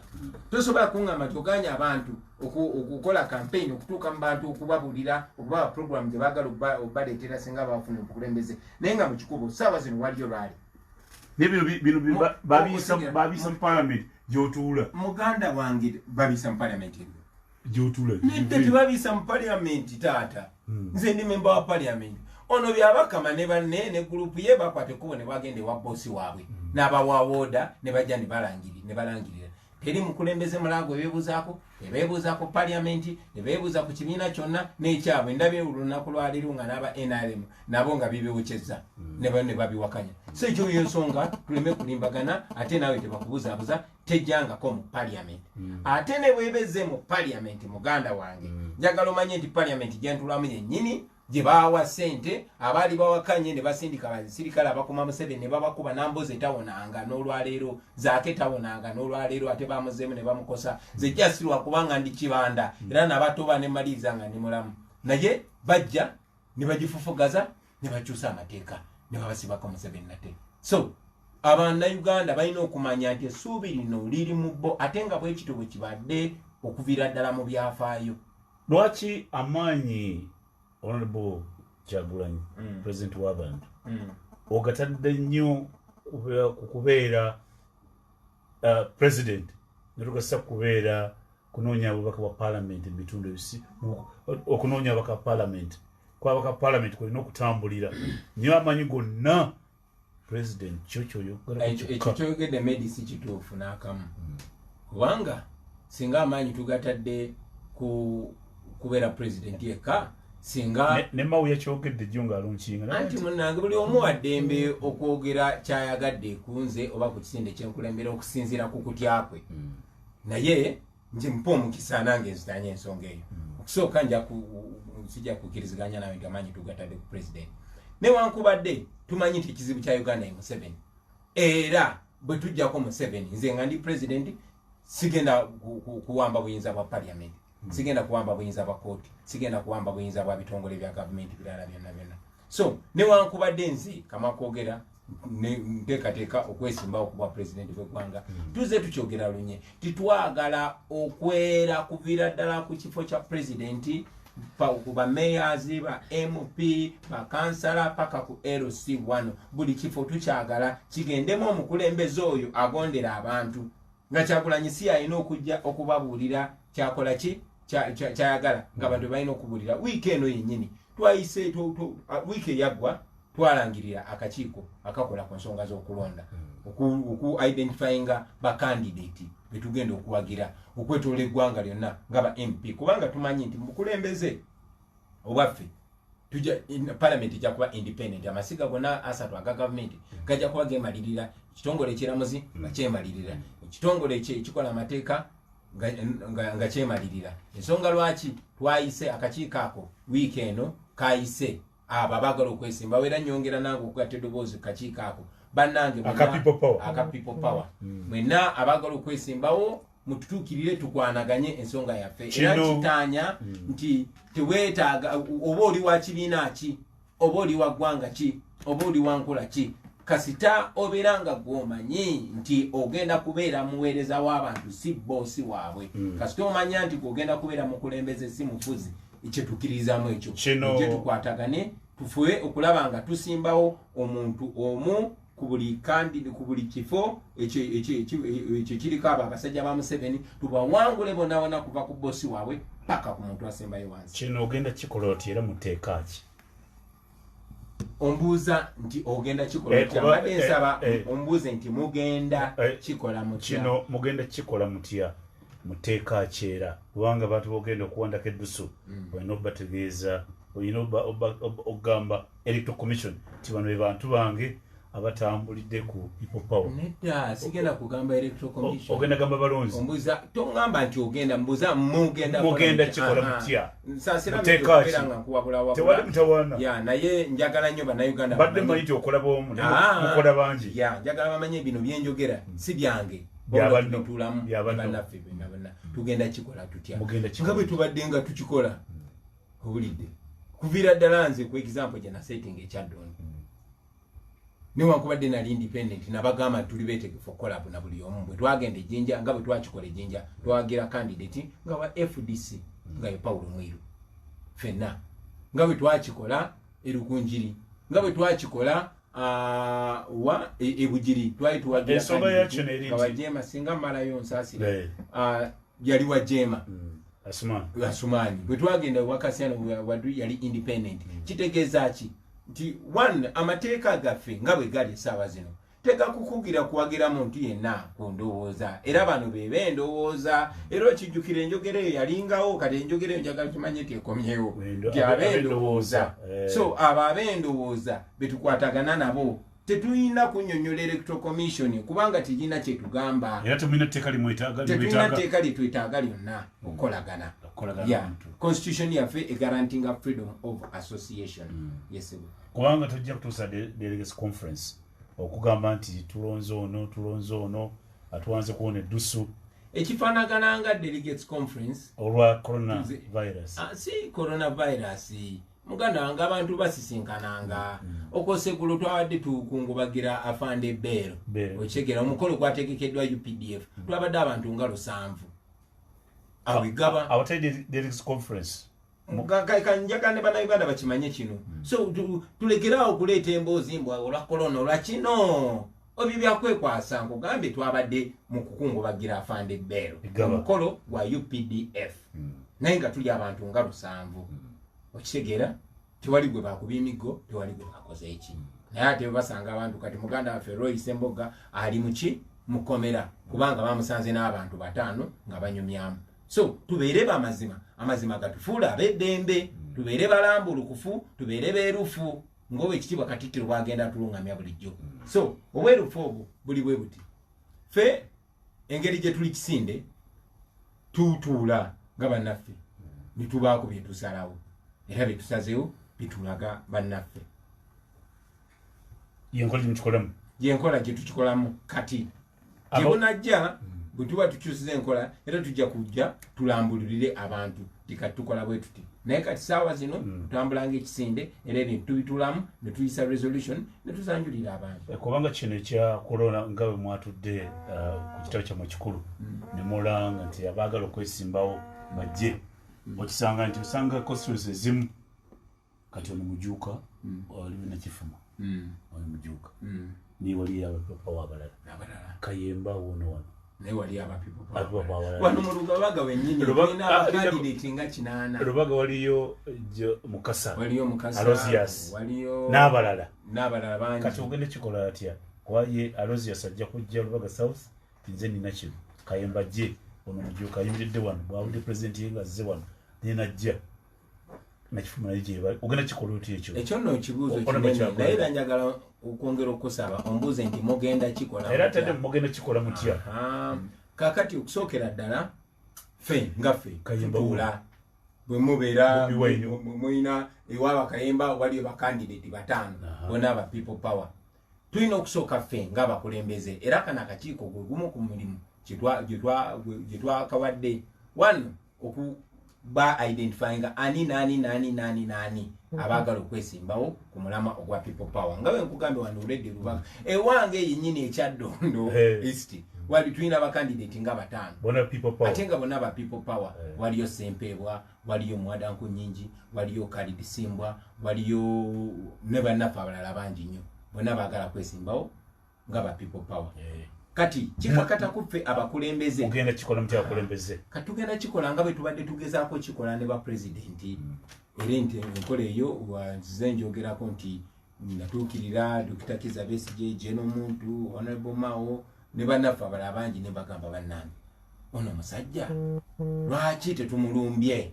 Tosobola kuŋŋamba toganya abantu okukola campaign okutuuka mu bantu okubabulira okubawa program gye baagala obbaleetera singa bafuna obukulembeze naye nga mu kikubo ssaawa zino waliyo lwali. Bino babisa mu parliament gy'otuula. Muganda wange babisa mu parliament gy'otuula. Nedde tebabisa mu parliament taata. Nze ndi member wa parliament. Ono byabakama ne banne ne group ye bakwate kubo ne bagende wa boss waabwe. N'abawawoda ne bajja ne balangirira. Teri mukulembeze mulango bebuuzaako parliament, ne beebuuza ku kibiina kyonna n'ekyabwe. Ndabye olunaku lwaleero nga n'aba NRM nabo nga bibiwukyezza ne babiwakanya. So ekyo y'ensonga tuleme kulimbagana ate nawe tebakubuzaabuza tejjangako mu parliament. Ate ne bwebezze mu parliament muganda wange njagala omanye nti parliament gyentulamu yennyini gye baawa ssente abaali bawakanye ne basindika basirikale abakuma Museveni ne babakuba namboze tawonanga n'olwaleero zaake tawonanga n'olwaleero ate bamuzeemu ne bamukosa ze jasirwa kubanga ndi kibanda era nabatoba ne maliriza nga ndi mulamu naye bajja ne bagifufugaza ne bakyusa amateeka ne babasibako Museveni nate. So Abannayuganda balina okumanya nti essuubi lino liri mu bo ate nga bwe kityo bwe kibadde okuviira ddala mu byafaayo. Lwaki amaanyi Honorable Kyagulanyi President w'abantu ogatadde nnyo kubeera president netugasa kubeera kunoonya ababaka ba parliament mu bitundu ebisi okunoonya ababaka parliament kwabaka parliament kulina okutambulira nnyo amaanyi gonna president ekyo kyoyogedde Medisi kituufu n'akamu kubanga singa amaanyi tugatadde kubeera president yekka singa ne mawu yakyogedde jjo ng'alunkinga anti munnange buli omu waddembe okwogera kyayagadde kunze oba ku kisinde kyenkulembera okusinziira ku kutya kwe naye nje mpa omukisa nange nzitanye ensonga eyo okusooka sijja kukkiriziganya nawe nti amaanyi tugatadde ku president newankubadde tumanyi nti ekizibu kya Uganda ye Museveni era bwe tujjako Museveni nze nga ndi president sigenda kuwamba buyinza bwa parliament, sigenda kuwamba buyinza bwa kooti, sigenda kuwamba buyinza bwa bitongole bya gavumenti birala byonna. So newankubadde nze kama kwogera nteekateeka okwesimbawo ku bwa pulezidenti bw'eggwanga tuze tukyogera lunye titwagala okwera kuviira ddala ku kifo kya pulezidenti ku ba mayors ba MP ba kansala paka ku LC1 buli kifo tukyagala kigendemu omukulembeze oyo agondera abantu nga Kyagulanyi si alina okujja okubabuulira kyakola ki kyayagala nga bantu balina okubuulira wiiki eno yennyini twayise wiiki eyaggwa twalangirira akakiiko akakola ku nsonga z'okulonda oku identifyinga ba candidate betugenda okuwagira okwetoola eggwanga lyonna nga ba MP kubanga tumanyi nti mukulembeze obwaffe tujja parliament ejja kuba independent amasiga gonna asatu aga gavumenti gajja kuba gemalirira kitongole ekiramuzi nga kyemalirira ekitongole ekikola amateeka nga kyemalirira ensonga lwaki twayise akakiiko ako wiiki eno kayise aba bagala okwesimba wera nyongera nange okugatta eddoboozi kakiiko ako bannange aka people power mwenna abagala okwesimbawo mututuukirire tukwanaganye ensonga yaffe era kitaanya nti teweetaaga oba oli wa kibiina ki oba oli wa ggwanga ki oba oli wa nkola ki kasita obeera nga gw'omanyi nti ogenda kubeera muweereza w'abantu si boosi waabwe kasita omanya nti ogenda kubeera mukulembeze si mufuzi ekyetukkiririzaamu ekyo kye tukwatagane tufuwe okulaba nga tusimbawo omuntu omu ku buli kifo ekyo kiriko abo abasajja ba Museveni tubawangule bonna kuva ku boosi waabwe paka ku muntu asembayo wansi. Kino ogenda kikola oti era muteeka ki? Ombuuza nti ogenda kikola mutya mbadde nsaba ombuuze nti mugenda kikola mutya. Kino mugenda kikola mutya muteeka ki era kubanga abantu bogenda okuwandako eddusu olina okubategeeza oyina ogamba electoral commission ti bano be bantu bange abatambulidde ku people power. Nedda sigenda kugamba electoral commission. Ogenda gamba balonzi. Ombuza tongamba nti ogenda mbuza mugenda kikola mutya. Nsasira muteka kuwabula wabula. Tewali mutawana. Ya naye njagala nnyo bannayuganda. Badde mayiti okola bomu mukola bangi. Ya njagala bamanye bino byenjogera si byange. Tulamu bannaffe bonna. Tugenda kikola tutya. Nga bwe tubadde nga tukikola. Owulidde. Kuvira ddala nze ku example gye nasetting ekyaddono. Newankubadde nali independent nabagamba tuli beetegefu okukola na buli omu bwe twagenda ejjinja nga bwe twakikola ejjinja twagira candidate nga wa FDC nga ye Paulo Mwiru fenna nga bwe twakikola erukunjiri nga bwe twakikola wa ebujiri twali tuwagira nga wajema singa malayo nsasira yali wajema Asumani bwe twagenda wakasiano wadu yali independent kitegeeza ki nti one amateeka gaffe nga bwe gali essaawa zino teka kukugira kuwagira muntu yenna ku ndowooza era bano be bendowooza era okijjukira enjogera eyo yalingawo kati enjogera eyo njagala tumanye tekomyewo nti abendowooza so abo abendowooza betukwatagana nabo tetuyina kunnyonnyola electoral commission kubanga tegina kyetugamba era temulina tteeka litwetaaga lyonna okukolagana. Constitution yaffe egaranting a freedom of association. Yes, kubanga tujja kutuusa delegates conference okugamba nti tulonze ono atuwanze kuwona eddusu ekifaanagana nga delegates conference olwa coronavirus. Si coronavirus muganda wange abantu basisinkananga okoseggulo twawadde tukungubagira afande Beero okigera omukolo gwategekeddwa UPDF twabadde abantu nga 7 awigaba awatali delegates conference kanjagane bannayuganda bakimanye kino so tulekeraawo okuleeta emboozi mbwa olwa korona olwa kino obyo byakwekwasa nkugambye twabadde mu kukungubagira afande Beero omukolo gwa UPDF naye nga tuli abantu nga 7 okitegeera tewali gwe bakuba emiggo tewali gwe bakoze eki naye ate basanga abantu kati muganda waffe Roy Semboga ali muki mukomera kubanga bamusanze n'abantu 5 nga banyumyamu. So tubeere amazima gatufuula ab'eddembe tubeere balambulukufu tubeere beerufu ng'owe ekitiibwa Katikkiro bwagenda tulungamya bulijjo. So obwerufu obwo buli bwe buti ffe engeri gye tuli kisinde tutuula nga bannaffe ne tubaako bye tusalawo era bye tusazeewo bitulaga bannaffe yenkola gye tukikolamu kati gye bunajja bwe tuba tukyusiza enkola era tujja kujja tulambulirire abantu tikatukola bwe tuti naye kati saawa zino tutambulanga ekisinde era ebintu tubitulamu ne tuyisa resolution ne tusanjulira abantu kubanga kino ekya corona nga bwe mwatudde ku kitabo kyammwe kikulu ne mulanga nti abaagala okwesimbawo bajje okisanga nti osanga constituency ezimu kati ono mujuuka waliwo nakifuma ono mujuuka ni wali abapapa wabalala Kayemba wono naye wali abapipo wano mu Lubaga wennyini tulina abakandidate nga 8 Lubaga waliyo Mukasa waliyo Mukasa Alozias waliyo n'abalala bangi kati ogende kikola atya kwaye Alozias ajja kujja Lubaga South nze nina kino Kayemba je ono mujuuka ayimiridde wano bwawudde president yenga azze wano nenajja nakifuma naye ogenda kikola otya ekyo nno kibuuzo kinene naye era njagala okwongera okusaba ombuuze nti mugenda kikola era tadde mugenda kikola mutya kakati okusookera ddala ffe ngaffe tutuula bwe mubeera muyina ewaaba Kayemba waliyo bakandidate 5 bonna aba people power tulina okusooka ffe ng'abakulembeze era kana akakiiko gwe gumu ku mulimu gye twakawadde one okuba identifying ani abaagala okwesimbawo ku mulama ogwa people power nga bwe nkugambye wano olwedde Lubaga ewange yennyini ekyaddondo east wali tulina abakandidate nga 5 ate nga bonna ba people power waliyo Sempebwa waliyo Mwadanku Nyingi waliyo Khalid Simbwa waliyo ne bannaffe abalala bangi nnyo bonna baagala kwesimbawo nga ba people power kati kikakata kuffe abakulembeze ogenda kikola mutya abakulembeze kati tugenda kikola nga bwe tubadde tugezaako kikola ne ba president era enkola eyo nzize njogerako nti natuukirira Dr. Kizza Besigye Jeno Muntu Honorable Mao ne bannaffe abalala bangi ne bagamba bannange ono musajja lwaki tetumulumbye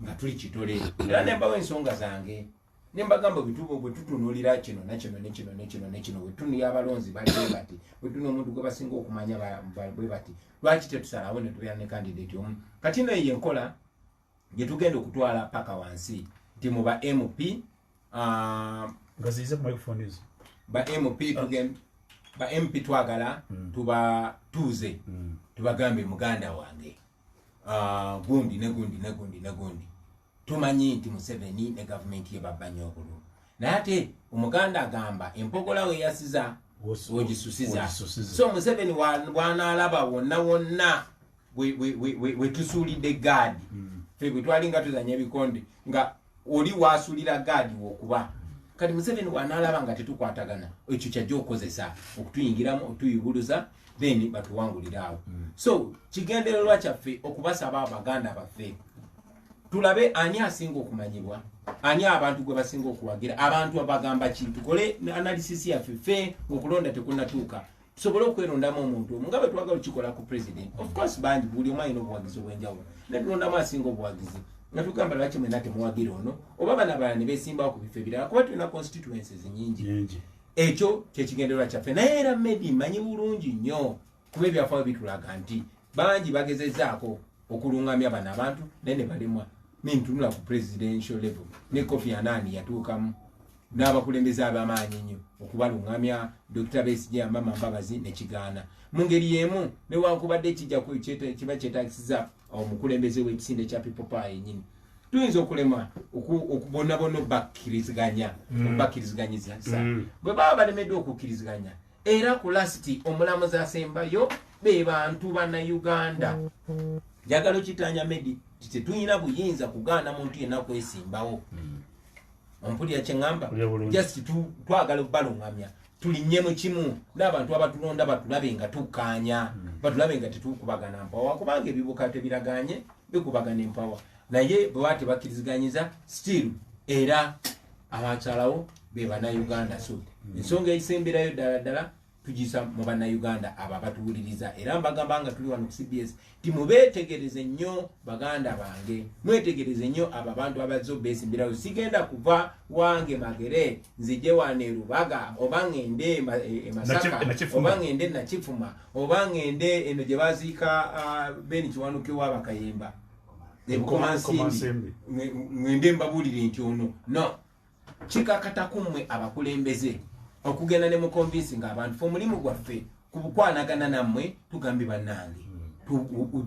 nga tuli kitole era ne mbawo ensonga zange ne mbagamba bwe tutunuulira kino nekino bwe tunulira abalonzi bali bati bwe tuna omuntu gwe basinga okumanya bwe bati lwaki tetusalawo ne tubeera ne candidate omu kati no ye enkola gye tugenda okutwala paka wansi nti mu ba MP ngazize ku microphone hizo ba MP twagala tubatuuze tubagambe muganda wange gundi ne gundi tumanyi nti Museveni ne gavumenti ye babanya obululu naye ate omuganda agamba empogola we yasiza ogisusiza so Museveni wanaalaba wonna we tusuulidde gaadi fe bwe twalinga tuzanya ebikonde nga oli waasuulira gaadi wokuba kati Museveni wanaalaba nga tetukwatagana ekyo kyajja okozesa okutuyingiramu otuyibuluza then batuwanguliraawo so kigendererwa kyaffe okubasaba abaganda baffe tulabe ani asinga okumanyibwa ani abantu gwe basinga okuwagira abantu abagamba ki tukole analysis yaffe ffe okulonda tekunatuuka tusobole okwerondamu omuntu omu nga bwe twagala okikola ku president of course bangi buli omu alina obuwagizi obw'enjawulo netulondamu asinga obuwagizi nga tugamba lwaki mwena temuwagira ono oba bana balala ne beesimbawo ku bifo ebirala kuba tulina constituencies nyingi ekyo kyekigendererwa kyaffe naye era Medi manyi bulungi nnyo kuba ebyafaayo bitulaga nti bangi bagezezzaako okulungamya bano abantu naye ne balemwa nintunula ku presidential level ne Kofi Annan yatuukamu n'abakulembeze ab'amaanyi nnyo okubalungamya Dr. Besigye Amama Mbabazi ne kigaana mu ngeri y'emu newankubadde kiba kyetaagisiza omukulembeze w'ekisinde kya People Power yennyini tuyinza okulemwa okubonabona obbakkirizganyiza bwe baba balemeddwe okukkiriziganya era ku lasiti omulamuzi asembayo be bantu bannayuganda njagala okitanya Medi tetulina buyinza kugaana muntu yenna kwesimbawo ompulira kyeŋŋamba just twagala okubalungamya tulinnye mu kimu n'abantu abatulonda batulabe nga tukkaanya batulabe nga tetukubagana mpawa kubanga ebibuka tebiraganye bikubagana empawa naye bwe baba tebakkiriziganyiza still era abakyalawo be bannayuganda so ensonga egisemberayo ddala tugisa mu bannayuganda abo abatuwuliriza era mbagamba nga tuli wano ku CBS ti mubeetegereze nnyo baganda bange mwetegereze nnyo abo abantu abazze obeesimbirayo sigenda kuva wange Magere nzije wane Rubaga oba ngende Masaka oba ngende Nakifuma oba ngende eno gye baziika Beni Kiwanuke w'Abakayemba ebukomansimbi ngende mbabulire nti ono no kikakata kummwe abakulembeze okugenda ne mukonvinsi nga abantu fe omulimu gwaffe kubukwanagana nammwe tugambe bannange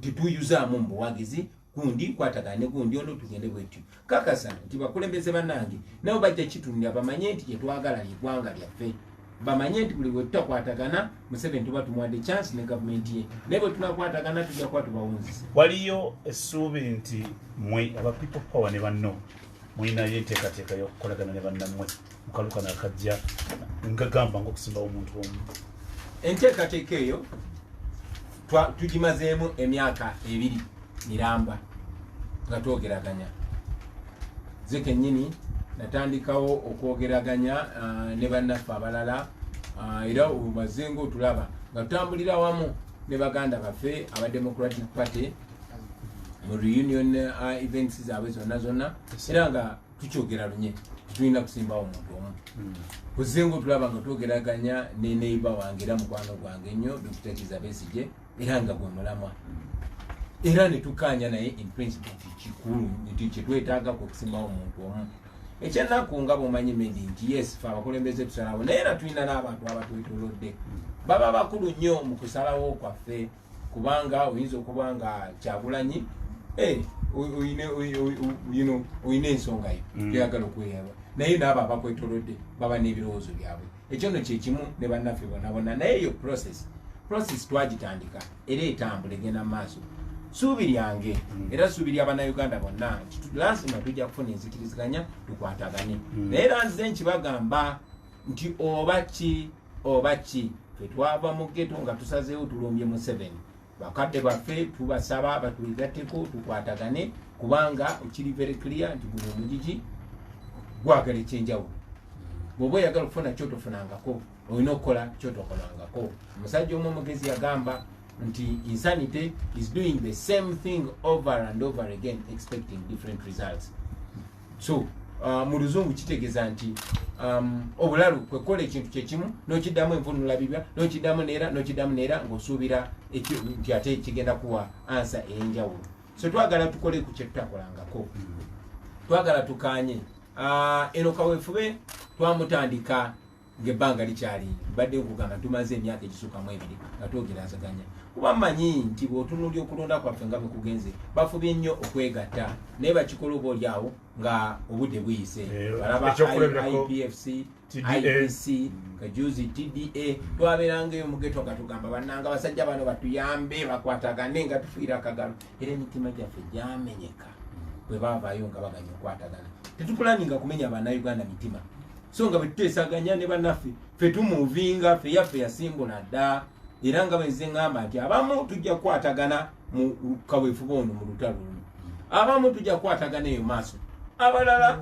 tutuyuzaamu mu buwagizi gundi kwatagane gundi ono tugende bwetyo kakasa nti bakulembeze bannange nabo bajja kitunira bamanye nti kyetwagala ly'eggwanga lyaffe bamanye nti buli bwe tutakwatagana Museveni tuba tumuwadde chance ne gavumenti ye naye bwe tunakwatagana tujja kuba tubawunzisa waliyo essuubi nti mwe aba People Power ne banno mwinayo enteekateeka y'okukolagana ne bannammwe mukalukana akajja ngagamba ng'okusimbawo omuntu omu enteekateeka eyo tugimazeemu emyaka 2 miramba nga twogeraganya ze kennyini natandikawo okwogeraganya ne bannaffe abalala era obumazenga otulaba nga tutambulira wamu ne baganda baffe aba Democratic Party mu reunion events zaabwe zonna era nga tukyogera lunye tulina kusimbawo omuntu omu kuzenga otulaba nga twogeraganya ne neighbor wange era mukwano gwange nnyo Dr. Kizza Besigye era nga gwe mulamwa era ne tukkaanya naye in principle kikulu nti kyetwetaagako okusimbawo omuntu omu ekyennaku nga bw'omanyi Medi nti yes fe abakulembeze tusalawo naye era tulina n'abantu abatwetoolodde baba bakulu nnyo mu kusalawo kwaffe kubanga oyinza okuba nga Kyagulanyi oyina ensonga yo gyeyagala okweyaba naye n'abo abakwetoolodde baba n'ebirowoozo byabwe ekyo nno kyekimu ne bannaffe bonna naye eyo process twagitandika era etambula egenda mu maaso suubi lyange era suubi lya bannayuganda bonna lazima tujja kufuna enzikiriziganya tukwatagane naye era nze nkibagamba nti oba ki fetwava mu ggeto nga tusazeewo tulumbye Museveni bakadde baffe tubasaba batuligatteko tukwatagane kubanga ekiri very clear nti guno omugigi gwagala ekyenjawulo bw'oba oyagala okufuna kyotofunangako olina okukola kyotokolangako omusajja omu omugezi yagamba nti insanity is doing the same thing over and over again expecting different results. So mu luzungu kitegeeza nti obulalu kwekola ekintu kyekimu n'okiddamu envunula bibya n'okiddamu neera ng'osuubira nti ate kigenda kuwa ansa ey'enjawulo. So twagala tukole ku kye tutakolangako, twagala tukanye eno kaweefube twamutandika ng'ebbanga likyali badde nkugamba tumaze emyaka egisukkamu 2 nga twogeraganya kuba mmanyi nti bw'otunuulya okulonda kwaffe nga bwe kugenze bafubye nnyo okwegatta naye bakikola oba oli awo nga obudde buyise balaba IPFC IPC kajuzi TDA twabeerangayo mu geto nga tugamba bannanga basajja bano batuyambe bakwatagane nga tufiira akagalo era emitima gyaffe gyamenyeka bwe baavaayo nga baganya okwatagana. Tetupulaninga kumenya bannayuganda mitima so nga bwe tuteesaganya ne bannaffe ffe tumuvinga ffe yaffe yasimbula dda era nga bwenze ngamba nti abamu tujja kukwatagana mu kaweefube ono mu lutalo luno, abamu tujja kukwatagana eyo maaso, abalala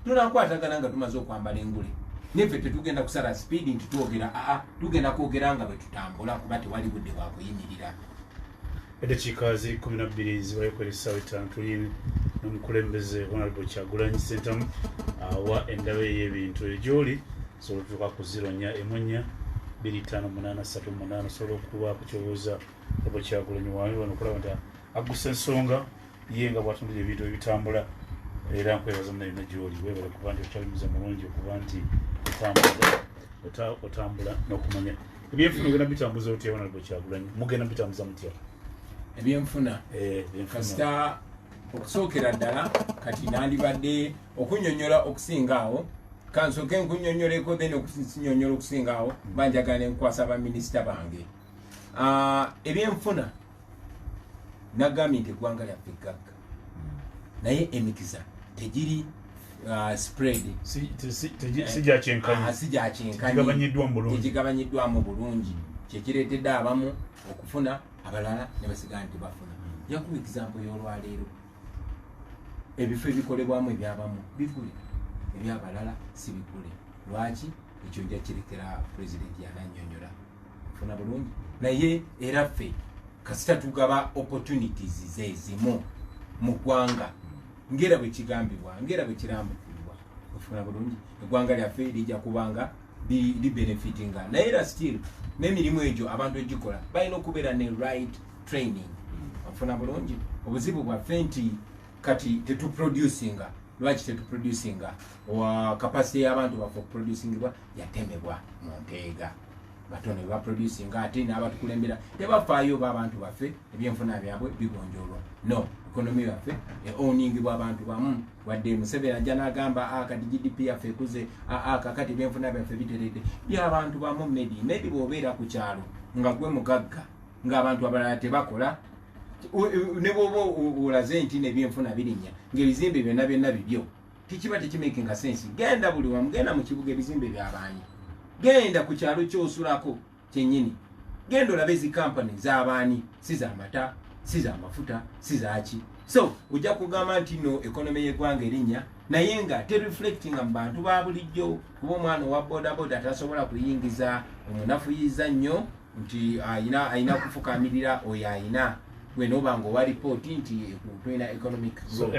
tunakwatagana nga tumaze okwambala engule. Neffe tetugenda kusala speedi nti twogera tugenda kwogera nga bwe tutambula kuba tewali budde bwa kuyimirira. Eddakiika zi 12 zibayekwera essaawa 5 tuli n'omukulembeze Honorable Kyagulanyi Ssentamu awa endaba ey'ebintu egy'oli sobola tutuuka ku 0 2583 osobola okubaako ky'obuuza Honorable Kyagulanyi wange wano okulaba nti agusa ensonga ye nga bw'atundira ebintu ebitambula era nkwebaza munayina gy'oli weebale kuba nti okyalimuza mulungi okuba nti otambula n'okumanya ebyenfuna ogenda bitambuza otya Honorable Kyagulanyi mugenda bitambuza mutya ebyenfuna kasita okusookera ddala kati nandibadde okunyonyola okusingaawo kansooke nkunyonyoleko then okusinyonyola okusingaawo banjagala enkwasa baminisita bange. Ebyenfuna nagambye nti eggwanga lyaffe eggagga naye emikiza tegiri spread sijjakyenkanyi tegigabanyiddwamu bulungi kyekireetedde abamu okufuna abalala ne basigala nti bafuna. Jakuba example y'olwaleero ebifo ebikolebwamu ebyabamu bigule ebyabalala si bigule. Lwaki? Ekyo nja kirekera pulezidenti yananyonyola funa bulungi naye era ffe kasita tugaba opportunities zezimu mu ggwanga ngera bwe kigambibwa ngera bwe kirambukibwa ofuna bulungi eggwanga lyaffe lijja kubanga libenefitinga naye era still n'emirimu egyo abantu egikola balina okubeera ne right training ofuna bulungi. Obuzibu bwaffe nti kati tetuproducinga. Lwaki tetuproducinga? Capacity y'abantu baffe okuproducingibwa yatemebwa mu nteega batono bebaproducinga ate n'abatukulembera tebafaayo b'abantu baffe ebyenfuna byabwe bigonjoolwa. No, ekonomi yaffe eoningibwa abantu bamu wadde Museveni ajja n'agamba kati GDP yaffe ekuze kakati ebyenfuna byaffe biteredde by'abantu bamu. Maybe bw'obeera ku kyalo nga gwe mugagga ng'abantu abalala tebakola ne bw'oba olaze nti n'ebyenfuna birinnya ng'ebizimbe byonna bibyo tekiba tekimakinga sense. Genda buli wamu, genda mu kibuga ebizimbe by'abaani, genda ku kyalo ky'osulako kyennyini, genda olabe ezi kampani z'abaani, si z'amata si z'amafuta si zaki. So ojja kugamba nti no ekonomi y'eggwanga erinnya naye nga tereflectinga mu bantu ba bulijjo kuba omwana owa bodaboda tasobola kuyingiza omunafuyiza nnyo nti ayina kufukamirira oyo ayina gwe nobanga owa ripooti nti tulina economic growth. So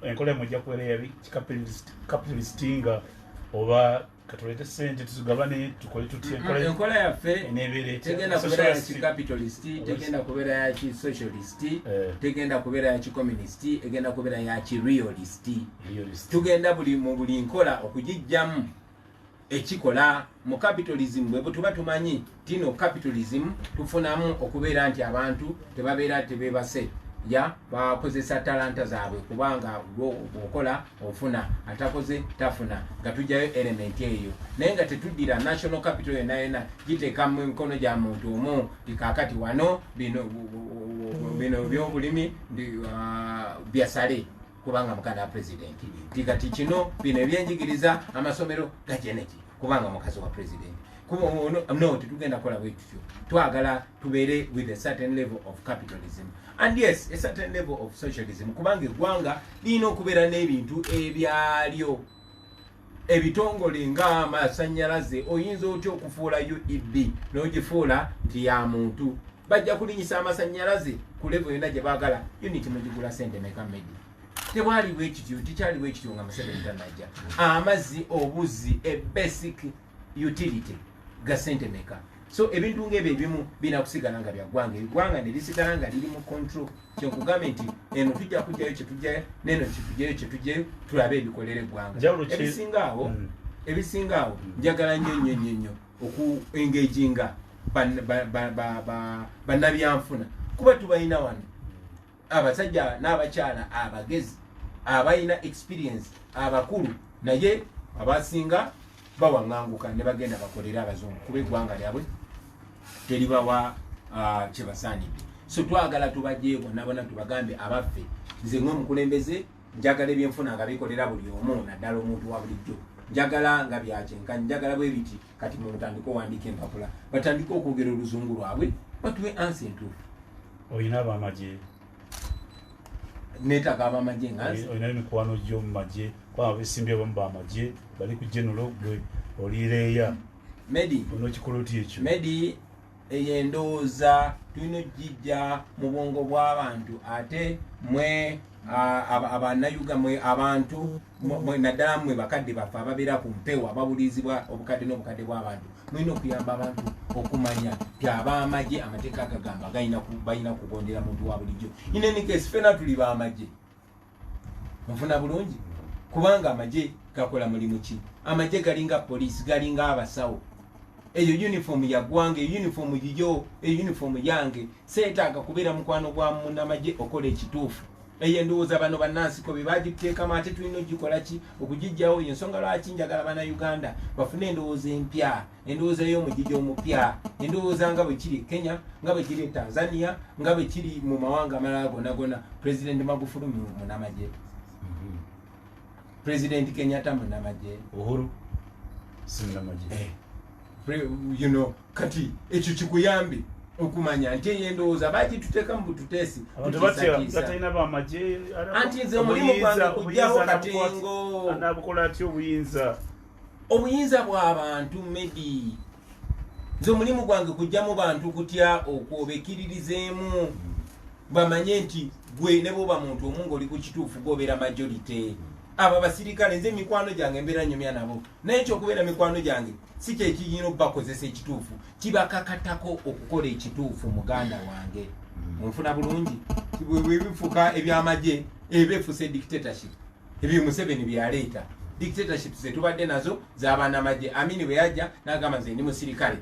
enkola mujja kubeera yabi capitalistinga oba katulete sente tuzigabane tukole tutya enkola yaffe tegenda kubeera ya kicapitalisti, tegenda kubeera ya kisocialisti, tegenda kubeera ya kicommunisti, egenda kubeera ya kirealisti. Tugenda mu buli nkola okugijjamu ekikola mu capitalism bwe tuba tumanyi tino capitalism tufunamu okubeera nti abantu tebabeera tebebase bakozesa talanta zaabwe kubanga okola ofuna atakoze tafuna nga tujjayo element eyo naye nga tetuddira national capital yonna giteeka mu mikono gya muntu omu tikakati wano bino byobulimi byasale kubanga mukana wa president tikati kino bino ebyenjigiriza amasomero gajeneki kubanga mukazi wa president no tetugenda kola bwetutyo twagala tubeere with a certain level of capitalism and yes a certain level of socialism kubanga eggwanga lirina okubeera n'ebintu ebyalyo ebitongole ng'amasannyalaze oyinza otya okufuula UEB n'ogifuula nti ya muntu bajja kulinyisa amasannyalaze ku level yonna gye baagala unit mugigula sente meka medi tebwaliwo ekityo tikyaliwo ekityo nga Museveni tanajja amazzi obuzi basic utility ga sente meka so ebintu ng'ebyo ebimu binakusigala nga byaggwanga eggwanga ne lisigala nga liri mu control kyenkugambye nti eno tujja kujjayo kyetujjayo neno kitujjayo kyetujjayo tulabe ebikolera eggwanga ebisingaawo njagala nnyo oku engaginga bannabyanfuna kuba tubalina wano abasajja n'abakyala abagezi abalina experience abakulu naye abasinga bawaŋŋanguka ne bagenda bakolera abazungu kuba eggwanga lyabwe teribawa kyebasaanidde so twagala tubajje bonna tubagambe abaffe nze ng'omukulembeze njagala ebyenfuna nga bikolera buli omu naddala omuntu wa bulijjo njagala nga byakyenkani njagala bwe biti kati mutandika owandiika empapula batandika okwogera oluzungu lwabwe batuwe ansi entuufu oyina abamagye neetaaga abamagye ngansi oyina emikwano gyo mu magye kwaba besimbye abamu bamagye bali ku general gwe olireeya medi onokikolo ti ekyo medi eyo endowooza tulina ogijja mu bwongo bw'abantu ate mwe abannayuga mwe abantu naddala mmwe bakadde baffe ababeera ku mpewo ababulirizibwa obukadde n'obukadde bw'abantu mulina okuyamba abantu okumanya ti ab'amagye amateeka agagamba balina kugondera muntu wa bulijjo inenikesi fena tuli b'amagye nfuna bulungi kubanga amagye gakola mulimu ki amagye galinga poliisi galinga abasawo eyo uniform yaggwange uniform yiyo uniform yange seetaaga kubeera mukwano gwa munnamagye okola ekituufu eyo endowooza bano bannansiko be bagiteekamu ate tulina ogikola ki okugijjawo ensonga lwaki njagala bannayuganda bafune endowooza empya endowooza y'omugijja omupya endowooza nga bwe kiri Kenya nga bwe kiri Tanzania nga bwe kiri mu mawanga amalala gonna President Magufuli munnamagye President Kenyatta munnamagye Uhuru sinnamagye kati ekyo kikuyambe okumanya nti eyendowooza bagituteeka mu bututeesi batalina bamagye anti nze omulimu gwange kujjawo katengo anabukola atya obuyinza bw'abantu medi nze omulimu gwange kujjamu bantu kutya okwobekiririzeemu bamanye nti gwe ne bwoba muntu omu ng'oli ku kituufu gwobeera majority abo abasirikale nze mikwano gyange mbeera nyumya nabo naye ekyokubeera mikwano gyange si kyekiyina okubakozesa ekituufu kibakakatako okukola ekituufu muganda wange munfuna bulungi bwebifuka ebyamagye ebyefuse dictatorship ebyo Museveni byaleeta dictatorship ze tubadde nazo z'abaana amagye Amini bwe yajja n'agamba nze ndi musirikale